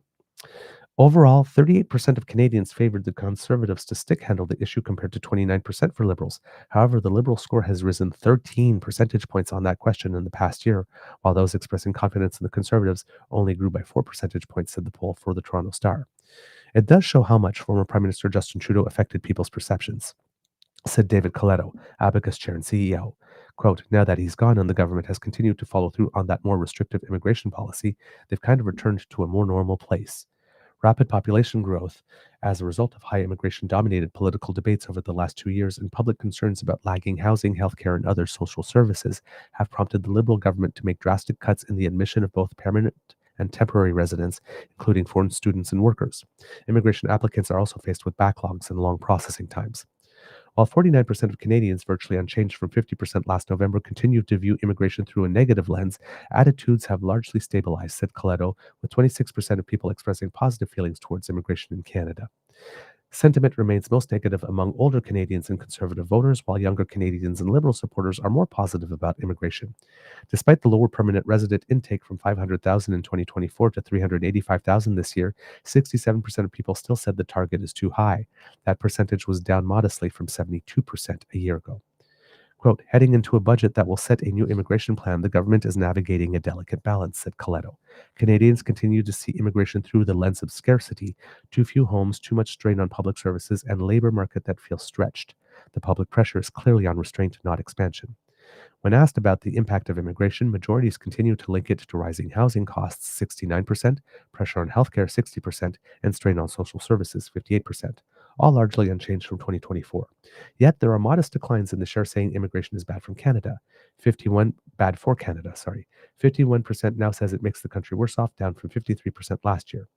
Overall, 38% of Canadians favored the Conservatives to stick handle the issue compared to 29% for Liberals. However, the Liberal score has risen 13 percentage points on that question in the past year, while those expressing confidence in the Conservatives only grew by 4 percentage points, said the poll for the Toronto Star. It does show how much former Prime Minister Justin Trudeau affected people's perceptions, said David Coletto, Abacus chair and CEO. Quote, now that he's gone and the government has continued to follow through on that more restrictive immigration policy, they've kind of returned to a more normal place. Rapid population growth as a result of high immigration-dominated political debates over the last 2 years and public concerns about lagging housing, healthcare, and other social services have prompted the Liberal government to make drastic cuts in the admission of both permanent and temporary residents, including foreign students and workers. Immigration applicants are also faced with backlogs and long processing times. While 49% of Canadians, virtually unchanged from 50% last November, continue to view immigration through a negative lens, attitudes have largely stabilized, said Coletto, with 26% of people expressing positive feelings towards immigration in Canada. Sentiment remains most negative among older Canadians and Conservative voters, while younger Canadians and Liberal supporters are more positive about immigration. Despite the lower permanent resident intake from 500,000 in 2024 to 385,000 this year, 67% of people still said the target is too high. That percentage was down modestly from 72% a year ago. Quote, heading into a budget that will set a new immigration plan, the government is navigating a delicate balance, said Coletto. Canadians continue to see immigration through the lens of scarcity, too few homes, too much strain on public services, and a labor market that feels stretched. The public pressure is clearly on restraint, not expansion. When asked about the impact of immigration, majorities continue to link it to rising housing costs, 69%, pressure on healthcare, 60%, and strain on social services, 58%, all largely unchanged from 2024. Yet there are modest declines in the share saying immigration is bad for Canada. 51% now says it makes the country worse off, down from 53% last year.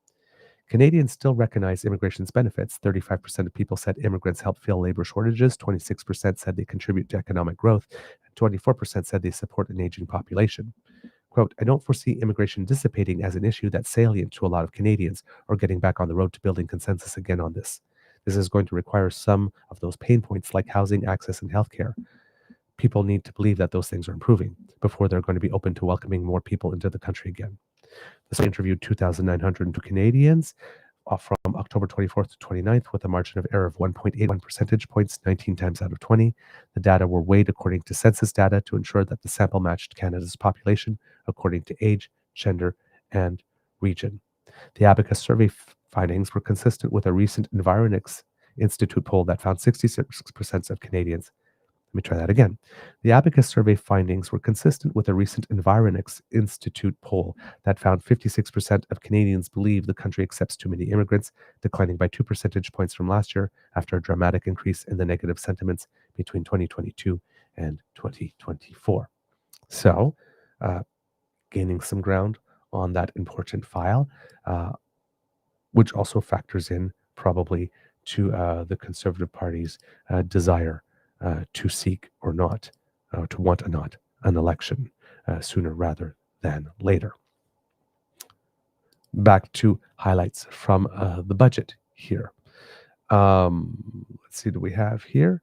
Canadians still recognize immigration's benefits. 35% of people said immigrants help fill labor shortages, 26% said they contribute to economic growth, and 24% said they support an aging population. Quote, I don't foresee immigration dissipating as an issue that's salient to a lot of Canadians or getting back on the road to building consensus again on this. This is going to require some of those pain points like housing, access, and healthcare. People need to believe that those things are improving before they're going to be open to welcoming more people into the country again. This interviewed 2,902 Canadians from October 24th to 29th with a margin of error of 1.81 percentage points, 19 times out of 20. The data were weighed according to census data to ensure that the sample matched Canada's population according to age, gender, and region. The Abacus survey findings were consistent with a recent Environics Institute poll that found 66% of Canadians. Let me try that again. The Abacus survey findings were consistent with a recent Environics Institute poll that found 56% of Canadians believe the country accepts too many immigrants, declining by 2 percentage points from last year after a dramatic increase in the negative sentiments between 2022 and 2024. So, gaining some ground on that important file, which also factors in probably to the Conservative Party's desire to seek or not, to want or not, an election sooner rather than later. Back to highlights from the budget here. Let's see, do we have here?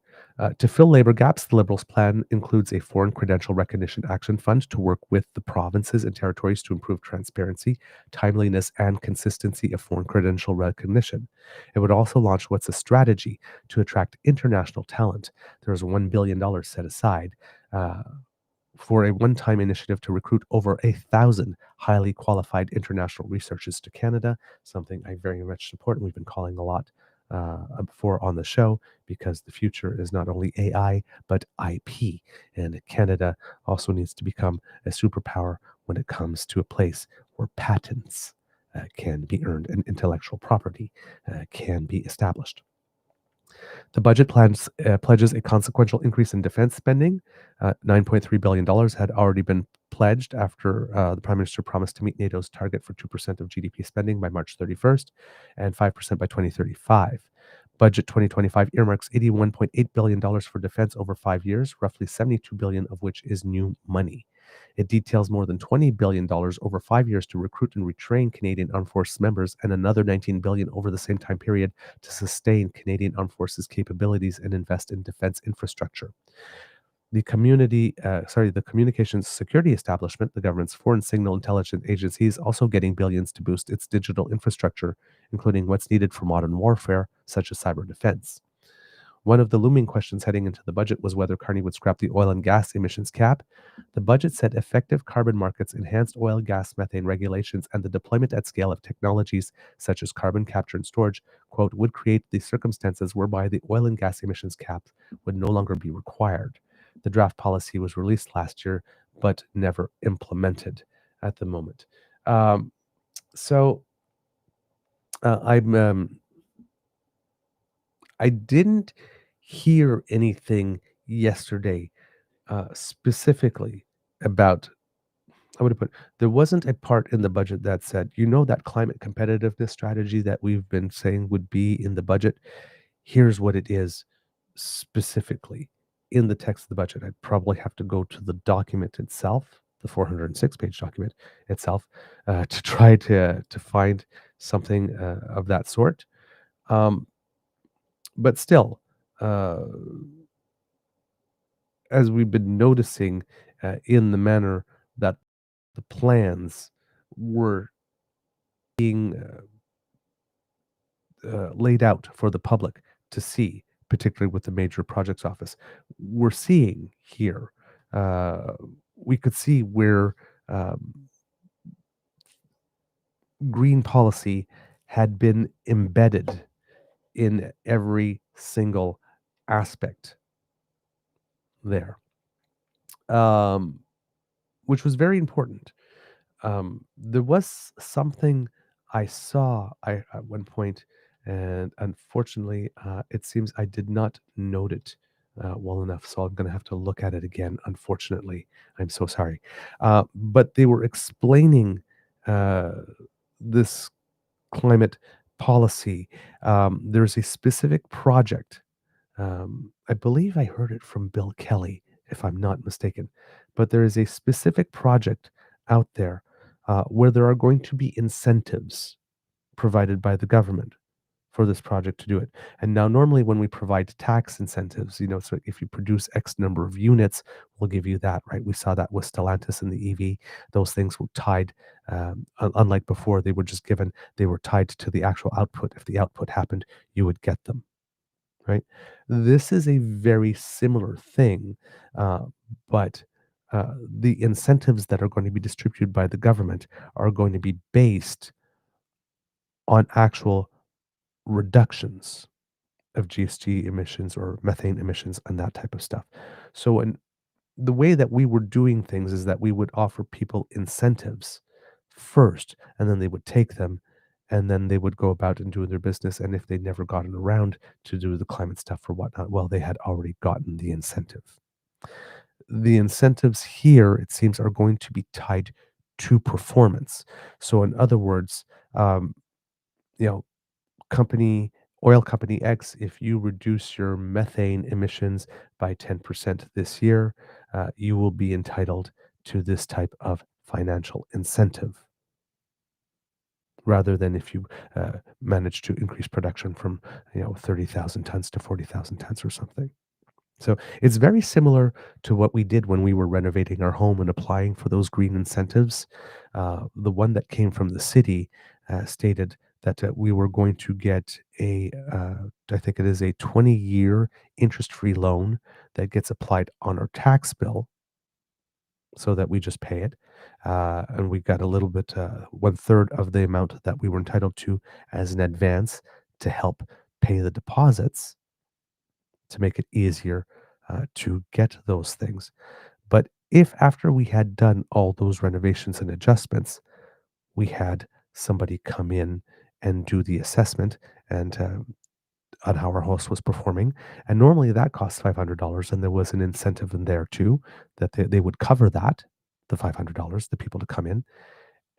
To fill labor gaps, the Liberals' plan includes a Foreign Credential Recognition Action Fund to work with the provinces and territories to improve transparency, timeliness, and consistency of foreign credential recognition. It would also launch what's a strategy to attract international talent. There's $1 billion set aside for a one-time initiative to recruit over 1,000 highly qualified international researchers to Canada, something I very much support, and we've been calling a lot before on the show, because the future is not only AI, but IP. And Canada also needs to become a superpower when it comes to a place where patents can be earned and intellectual property can be established. The budget pledges a consequential increase in defense spending. $9.3 billion had already been pledged after the Prime Minister promised to meet NATO's target for 2% of GDP spending by March 31st and 5% by 2035. Budget 2025 earmarks $81.8 billion for defense over 5 years, roughly $72 billion of which is new money. It details more than $20 billion over 5 years to recruit and retrain Canadian Armed Forces members and another $19 billion over the same time period to sustain Canadian Armed Forces capabilities and invest in defense infrastructure. The Communications Security Establishment, the government's foreign signal intelligence agency, is also getting billions to boost its digital infrastructure, including what's needed for modern warfare, such as cyber defense. One of the looming questions heading into the budget was whether Carney would scrap the oil and gas emissions cap. The budget said effective carbon markets, enhanced oil, gas, methane regulations, and the deployment at scale of technologies such as carbon capture and storage, quote, would create the circumstances whereby the oil and gas emissions cap would no longer be required. The draft policy was released last year, but never implemented at the moment. I didn't hear anything yesterday specifically about, I would have put, there wasn't a part in the budget that said, that climate competitiveness strategy that we've been saying would be in the budget. Here's what it is specifically in the text of the budget. I'd probably have to go to the document itself, the 406-page document itself, to try to find something of that sort. But still, as we've been noticing in the manner that the plans were being laid out for the public to see, particularly with the Major Projects Office, we're seeing here, we could see where green policy had been embedded in every single aspect there, which was very important. There was something I saw at one point, and unfortunately, it seems I did not note it well enough, so I'm going to have to look at it again. Unfortunately, I'm so sorry. But they were explaining this climate policy. There's a specific project. I believe I heard it from Bill Kelly, if I'm not mistaken. But there is a specific project out there where there are going to be incentives provided by the government for this project to do it. And now, normally, when we provide tax incentives, so if you produce X number of units, we'll give you that, right? We saw that with Stellantis and the EV. Those things were tied, unlike before, they were tied to the actual output. If the output happened, you would get them, right? This is a very similar thing, but the incentives that are going to be distributed by the government are going to be based on actual reductions of GHG emissions or methane emissions and that type of stuff. So the way that we were doing things is that we would offer people incentives first, and then they would take them, and then they would go about and do their business. And if they'd never gotten around to do the climate stuff or whatnot, well, they had already gotten the incentive. The incentives here, it seems, are going to be tied to performance. So in other words, oil company X, if you reduce your methane emissions by 10% this year, you will be entitled to this type of financial incentive, rather than if you manage to increase production from 30,000 tons to 40,000 tons or something. So it's very similar to what we did when we were renovating our home and applying for those green incentives. The one that came from the city stated that we were going to get I think it is a 20-year interest-free loan that gets applied on our tax bill so that we just pay it. And we got a little bit, 1/3 of the amount that we were entitled to as an advance to help pay the deposits, to make it easier to get those things. But if after we had done all those renovations and adjustments, we had somebody come in and do the assessment and on how our host was performing. And normally that costs $500. And there was an incentive in there too, that they would cover that, the $500, the people to come in.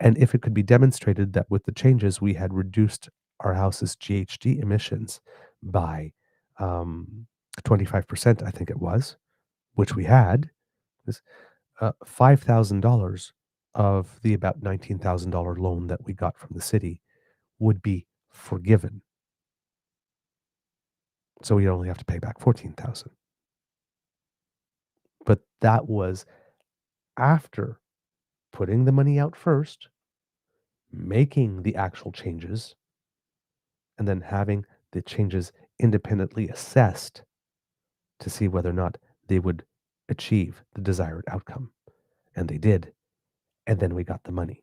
And if it could be demonstrated that with the changes, we had reduced our house's GHG emissions by 25%, I think it was, which we had, is $5,000 of the about $19,000 loan that we got from the city would be forgiven. So we only have to pay back 14,000. But that was after putting the money out first, making the actual changes, and then having the changes independently assessed to see whether or not they would achieve the desired outcome. And they did. And then we got the money.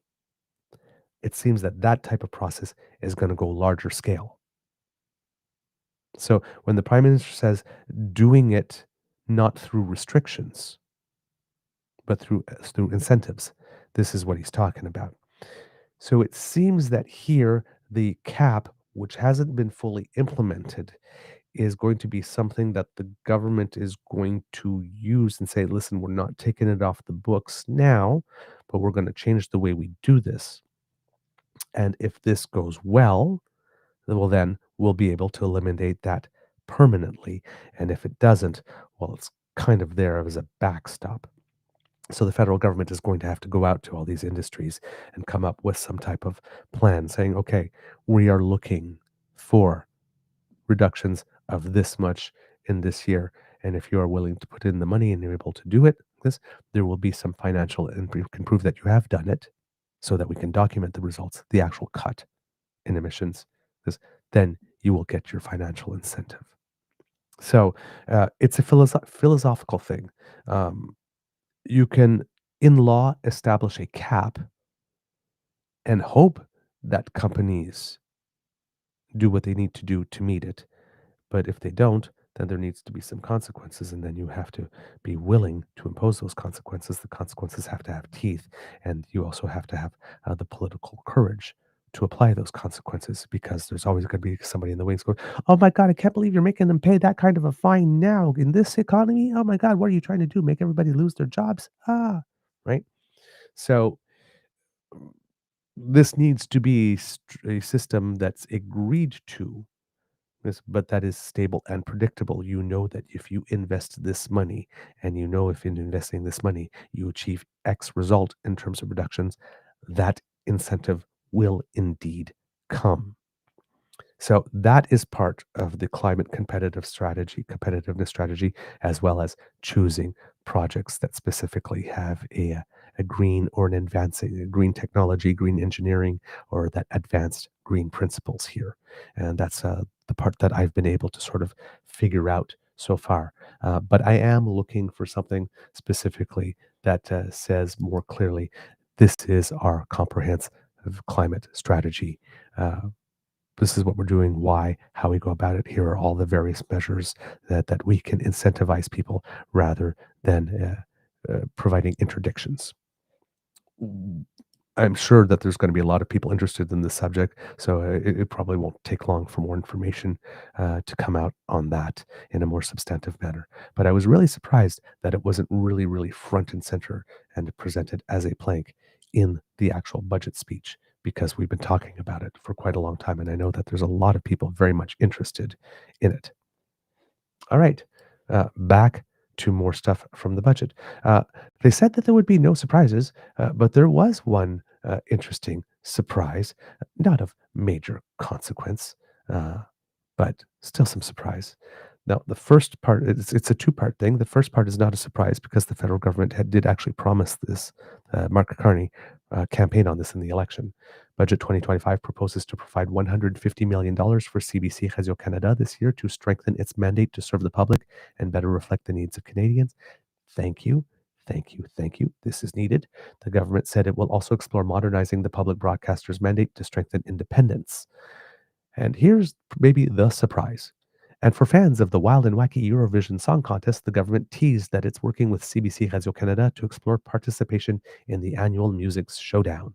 It seems that that type of process is going to go larger scale. So when the Prime Minister says doing it not through restrictions, but through incentives, this is what he's talking about. So it seems that here the cap, which hasn't been fully implemented, is going to be something that the government is going to use and say, listen, we're not taking it off the books now, but we're going to change the way we do this. And if this goes well, then we'll be able to eliminate that permanently. And if it doesn't, well, it's kind of there as a backstop. So the federal government is going to have to go out to all these industries and come up with some type of plan saying, okay, we are looking for reductions of this much in this year. And if you are willing to put in the money and you're able to do it, there will be some financial, and you can prove that you have done it so that we can document the results, the actual cut in emissions, because then you will get your financial incentive. So it's a philosophical thing. You can, in law, establish a cap and hope that companies do what they need to do to meet it. But if they don't, then there needs to be some consequences, and then you have to be willing to impose those consequences. The consequences have to have teeth, and you also have to have the political courage to apply those consequences, because there's always going to be somebody in the wings going, oh my God, I can't believe you're making them pay that kind of a fine now in this economy. Oh my God, what are you trying to do? Make everybody lose their jobs? Right? So this needs to be a system that's agreed to, but that is stable and predictable. You know that if you invest this money, and you know if in investing this money you achieve X result in terms of reductions, that incentive will indeed come. So that is part of the climate competitiveness strategy, as well as choosing projects that specifically have a green or an advancing green technology, green engineering, or that advanced green principles here. And that's the part that I've been able to sort of figure out so far. But I am looking for something specifically that says more clearly, this is our comprehensive climate strategy. This is what we're doing, why, how we go about it. Here are all the various measures that we can incentivize people rather than providing interdictions. I'm sure that there's going to be a lot of people interested in this subject, so it probably won't take long for more information to come out on that in a more substantive manner. But I was really surprised that it wasn't really, really front and center and presented as a plank in the actual budget speech, because we've been talking about it for quite a long time, and I know that there's a lot of people very much interested in it. All right, back to more stuff from the budget. They said that there would be no surprises, but there was one interesting surprise, not of major consequence, but still some surprise. Now, the first part, it's a two-part thing. The first part is not a surprise because the federal government did actually promise this. Mark Carney campaigned on this in the election. Budget 2025 proposes to provide $150 million for CBC Radio-Canada this year to strengthen its mandate to serve the public and better reflect the needs of Canadians. Thank you. Thank you. Thank you. This is needed. The government said it will also explore modernizing the public broadcaster's mandate to strengthen independence. And here's maybe the surprise. And for fans of the wild and wacky Eurovision Song Contest, the government teased that it's working with CBC Radio-Canada to explore participation in the annual Music Showdown.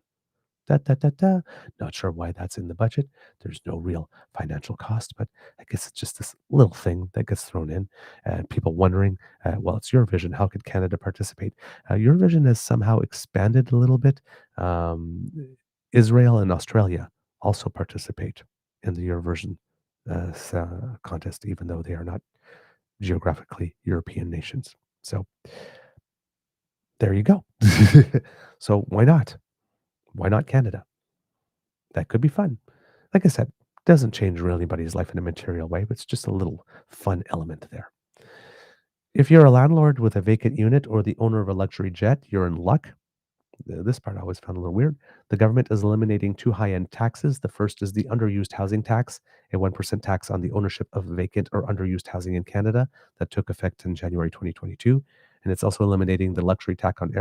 Not sure why that's in the budget. There's no real financial cost, but I guess it's just this little thing that gets thrown in. And people wondering, well, it's Eurovision. How could Canada participate? Eurovision has somehow expanded a little bit. Israel and Australia also participate in the Eurovision contest, even though they are not geographically European nations. So there you go. So why not? Why not Canada? That could be fun. Like I said, doesn't change really anybody's life in a material way, but it's just a little fun element there. If you're a landlord with a vacant unit or the owner of a luxury jet, you're in luck. This part I always found a little weird. The government is eliminating two high-end taxes. The first is the underused housing tax, a 1% tax on the ownership of vacant or underused housing in Canada that took effect in January 2022. And it's also eliminating the luxury tax on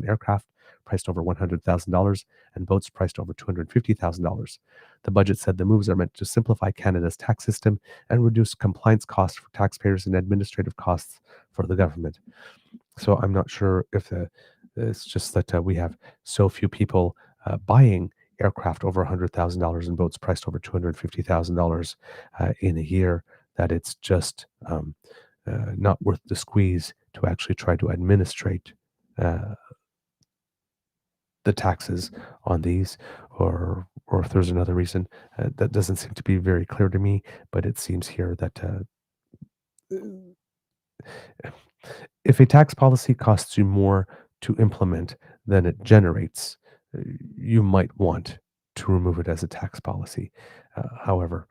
aircraft priced over $100,000 and boats priced over $250,000. The budget said the moves are meant to simplify Canada's tax system and reduce compliance costs for taxpayers and administrative costs for the government. So I'm not sure if it's just that we have so few people buying aircraft over $100,000 and boats priced over $250,000 in a year that it's just not worth the squeeze to actually try to administrate the taxes on these, or if there's another reason that doesn't seem to be very clear to me. But it seems here that if a tax policy costs you more to implement than it generates, you might want to remove it as a tax policy. However,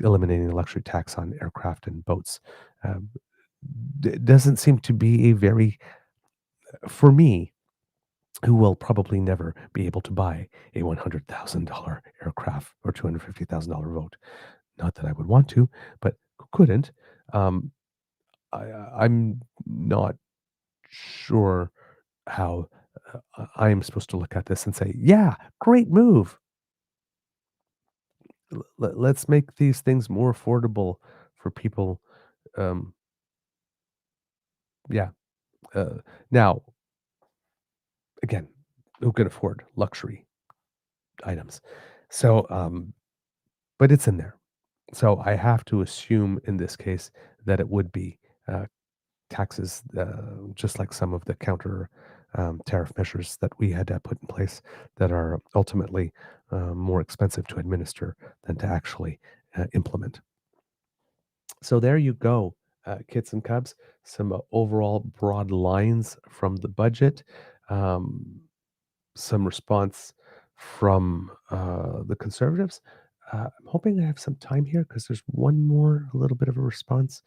eliminating the luxury tax on aircraft and boats doesn't seem to be a very, for me, who will probably never be able to buy a $100,000 aircraft or $250,000 boat. Not that I would want to, but couldn't. I'm not sure how I am supposed to look at this and say, yeah, great move. Let's make these things more affordable for people. Now, again, who can afford luxury items? So, but it's in there. So I have to assume in this case that it would be taxes, just like some of the counter tariff measures that we had put in place that are ultimately more expensive to administer than to actually implement. So there you go, kits and cubs. Some overall broad lines from the budget. Some response from the Conservatives. I'm hoping I have some time here because there's one more, a little bit of a response.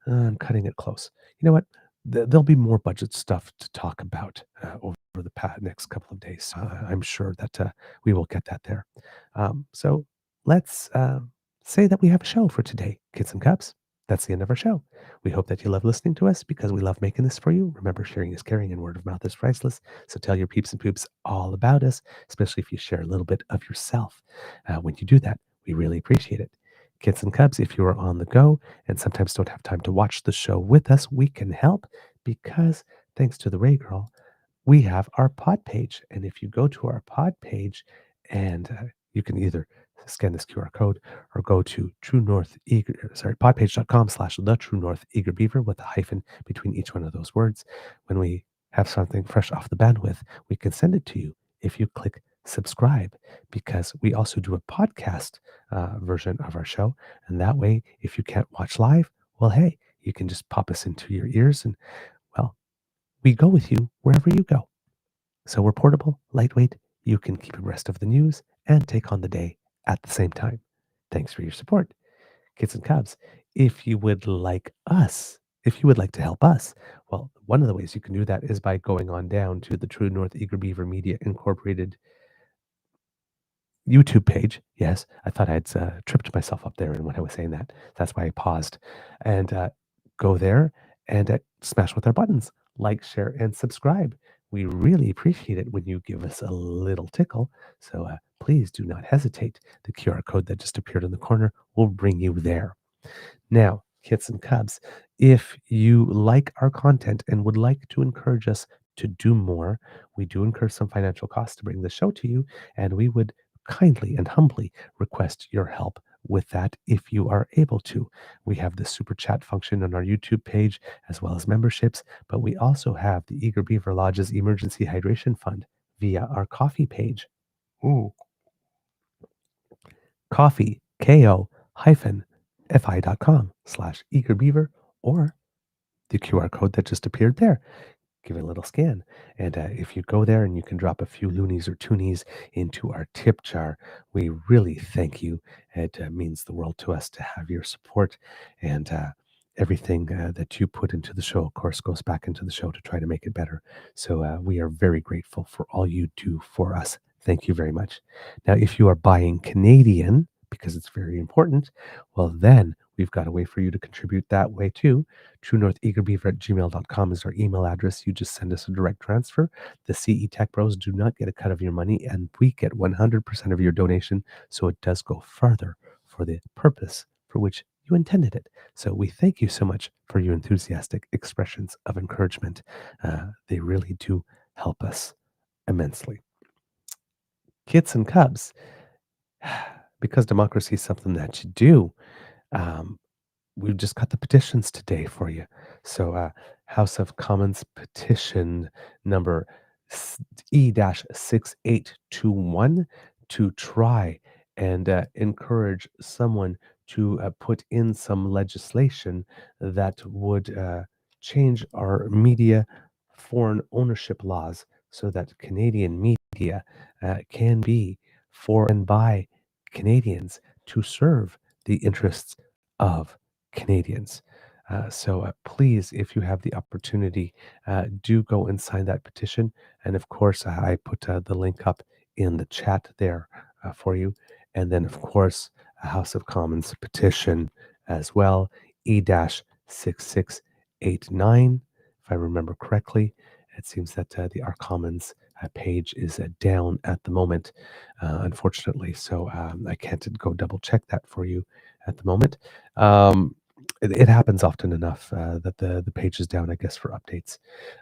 I'm cutting it close. You know what? There'll be more budget stuff to talk about over the next couple of days. I'm sure that we will get that there. So let's say that we have a show for today, kids and cubs. That's the end of our show. We hope that you love listening to us because we love making this for you. Remember, sharing is caring and word of mouth is priceless. So tell your peeps and poops all about us, especially if you share a little bit of yourself. When you do that, we really appreciate it. Kids and cubs, if you are on the go and sometimes don't have time to watch the show with us, we can help because thanks to the Ray Girl, we have our pod page. And if you go to our pod page and you can either scan this QR code or go to podpage.com/the True North Eager Beaver with a hyphen between each one of those words. When we have something fresh off the bandwidth, we can send it to you if you click subscribe, because we also do a podcast version of our show. And that way, if you can't watch live, well, hey, you can just pop us into your ears and, well, we go with you wherever you go. So we're portable, lightweight. You can keep abreast of the news and take on the day at the same time. Thanks for your support. Kids and cubs, if you would like to help us, well, one of the ways you can do that is by going on down to the True North Eager Beaver Media Incorporated YouTube page. Yes, I thought I'd tripped myself up there in when I was saying that. That's why I paused. And go there and smash with our buttons. Like, share, and subscribe. We really appreciate it when you give us a little tickle. So please do not hesitate. The QR code that just appeared in the corner will bring you there. Now, kits and cubs, if you like our content and would like to encourage us to do more. We do incur some financial costs to bring the show to you, and we would kindly and humbly request your help with that if you are able to. We have the super chat function on our YouTube page as well as memberships, but we also have the Eager Beaver Lodge's Emergency Hydration Fund via our coffee page. Ooh. Coffee, ko-fi.com/eagerbeaver, or the QR code that just appeared there. Give it a little scan. And if you go there and you can drop a few loonies or toonies into our tip jar, we really thank you. It means the world to us to have your support. And everything that you put into the show, of course, goes back into the show to try to make it better. So we are very grateful for all you do for us. Thank you very much. Now, if you are buying Canadian, because it's very important, well, then we've got a way for you to contribute that way too. TrueNorthEagerBeaver@gmail.com is our email address. You just send us a direct transfer. The CE Tech Bros do not get a cut of your money, and we get 100% of your donation, so it does go further for the purpose for which you intended it. So we thank you so much for your enthusiastic expressions of encouragement. They really do help us immensely. Kits and Cubs, because democracy is something that you do, we've just got the petitions today for you. So House of Commons petition number E-6821 to try and encourage someone to put in some legislation that would change our media foreign ownership laws so that Canadian media can be for and by Canadians to serve the interests of Canadians. So please, if you have the opportunity, do go and sign that petition. And of course, I put the link up in the chat there for you. And then, of course, a House of Commons petition as well, E-6689, if I remember correctly. It seems that the Our Commons page is down at the moment, unfortunately. So I can't go double check that for you at the moment. It happens often enough that the page is down, I guess, for updates.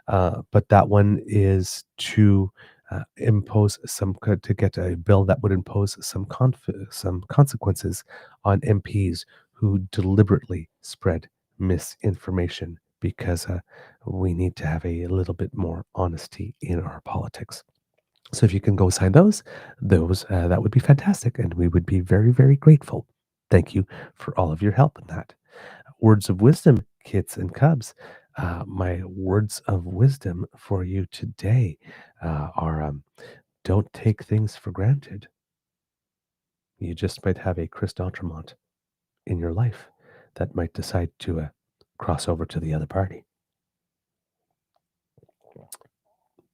But that one is to impose to get a bill that would impose some consequences on MPs who deliberately spread misinformation, because we need to have a little bit more honesty in our politics. So if you can go sign those, that would be fantastic, and we would be very, very grateful. Thank you for all of your help in that. Words of wisdom, kids and cubs. My words of wisdom for you today are don't take things for granted. You just might have a Chris D'Entremont in your life that might decide to cross over to the other party.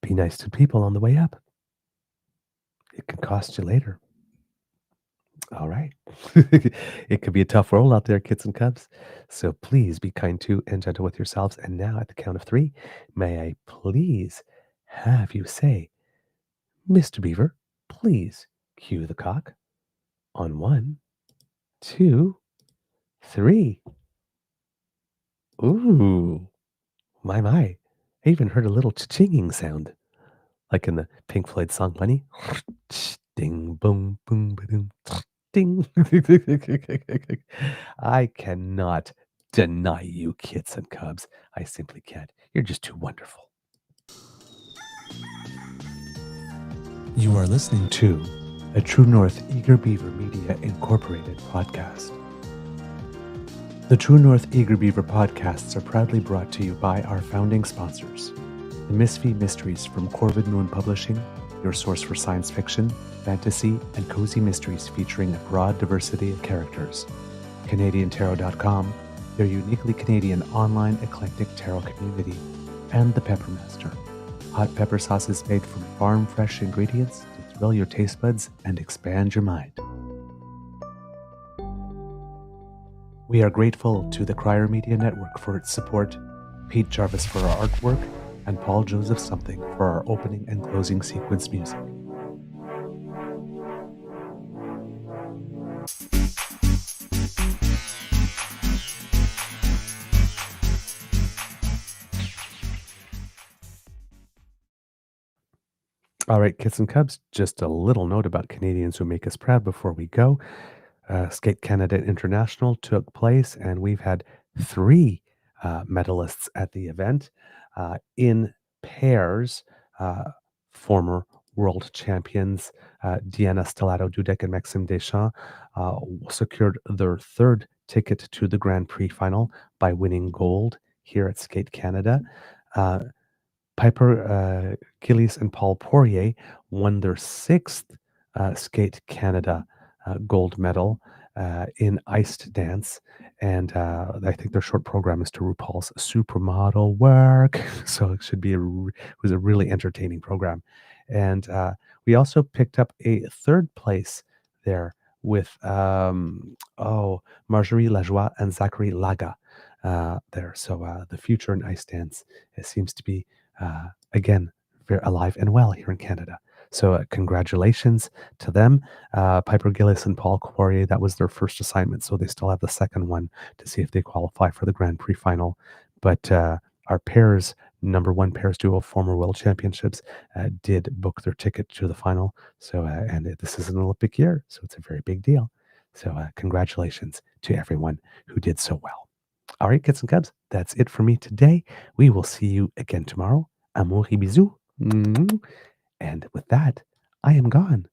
Be nice to people on the way up. It can cost you later. All right. It could be a tough world out there, kids and cubs. So please be kind to and gentle with yourselves. And now, at the count of 3, may I please have you say, Mr. Beaver, please cue the cock on 1, 2, 3. Ooh, my. I even heard a little chinging sound, like in the Pink Floyd song Money. Ding, boom, boom, ba-doom, ding. I cannot deny you, kids and cubs. I simply can't. You're just too wonderful. You are listening to a True North Eager Beaver Media Incorporated podcast. The True North Eager Beaver podcasts are proudly brought to you by our founding sponsors, the Misfit Mysteries from Corvid Moon Publishing, your source for science fiction, fantasy, and cozy mysteries featuring a broad diversity of characters. CanadianTarot.com, their uniquely Canadian online eclectic tarot community, and the Peppermaster, hot pepper sauces made from farm-fresh ingredients to thrill your taste buds and expand your mind. We are grateful to the Crier Media Network for its support, Pete Jarvis for our artwork, and Paul Joseph Something for our opening and closing sequence music. All right, kids and cubs, just a little note about Canadians who make us proud before we go. Skate Canada International took place, and we've had three medalists at the event in pairs. Uh, Former world champions Diana Stellato Dudek and Maxime Deschamps secured their third ticket to the Grand Prix final by winning gold here at Skate Canada. Uh, Piper Gillies and Paul Poirier won their sixth Skate Canada gold medal in iced dance. And I think their short program is to RuPaul's Supermodel Work. So it should be it was a really entertaining program. And we also picked up a third place there with Marjorie Lajoie and Zachary Laga there. So the future in ice dance, it seems to be again, very alive and well here in Canada. So congratulations to them. Piper Gillis and Paul Poirier, that was their first assignment. So they still have the second one to see if they qualify for the Grand Prix final. But our pairs, number one pairs duo, former world championships, did book their ticket to the final. So, and this is an Olympic year, so it's a very big deal. So congratulations to everyone who did so well. All right, kids and cubs, that's it for me today. We will see you again tomorrow. Amour et bisous. And with that, I am gone.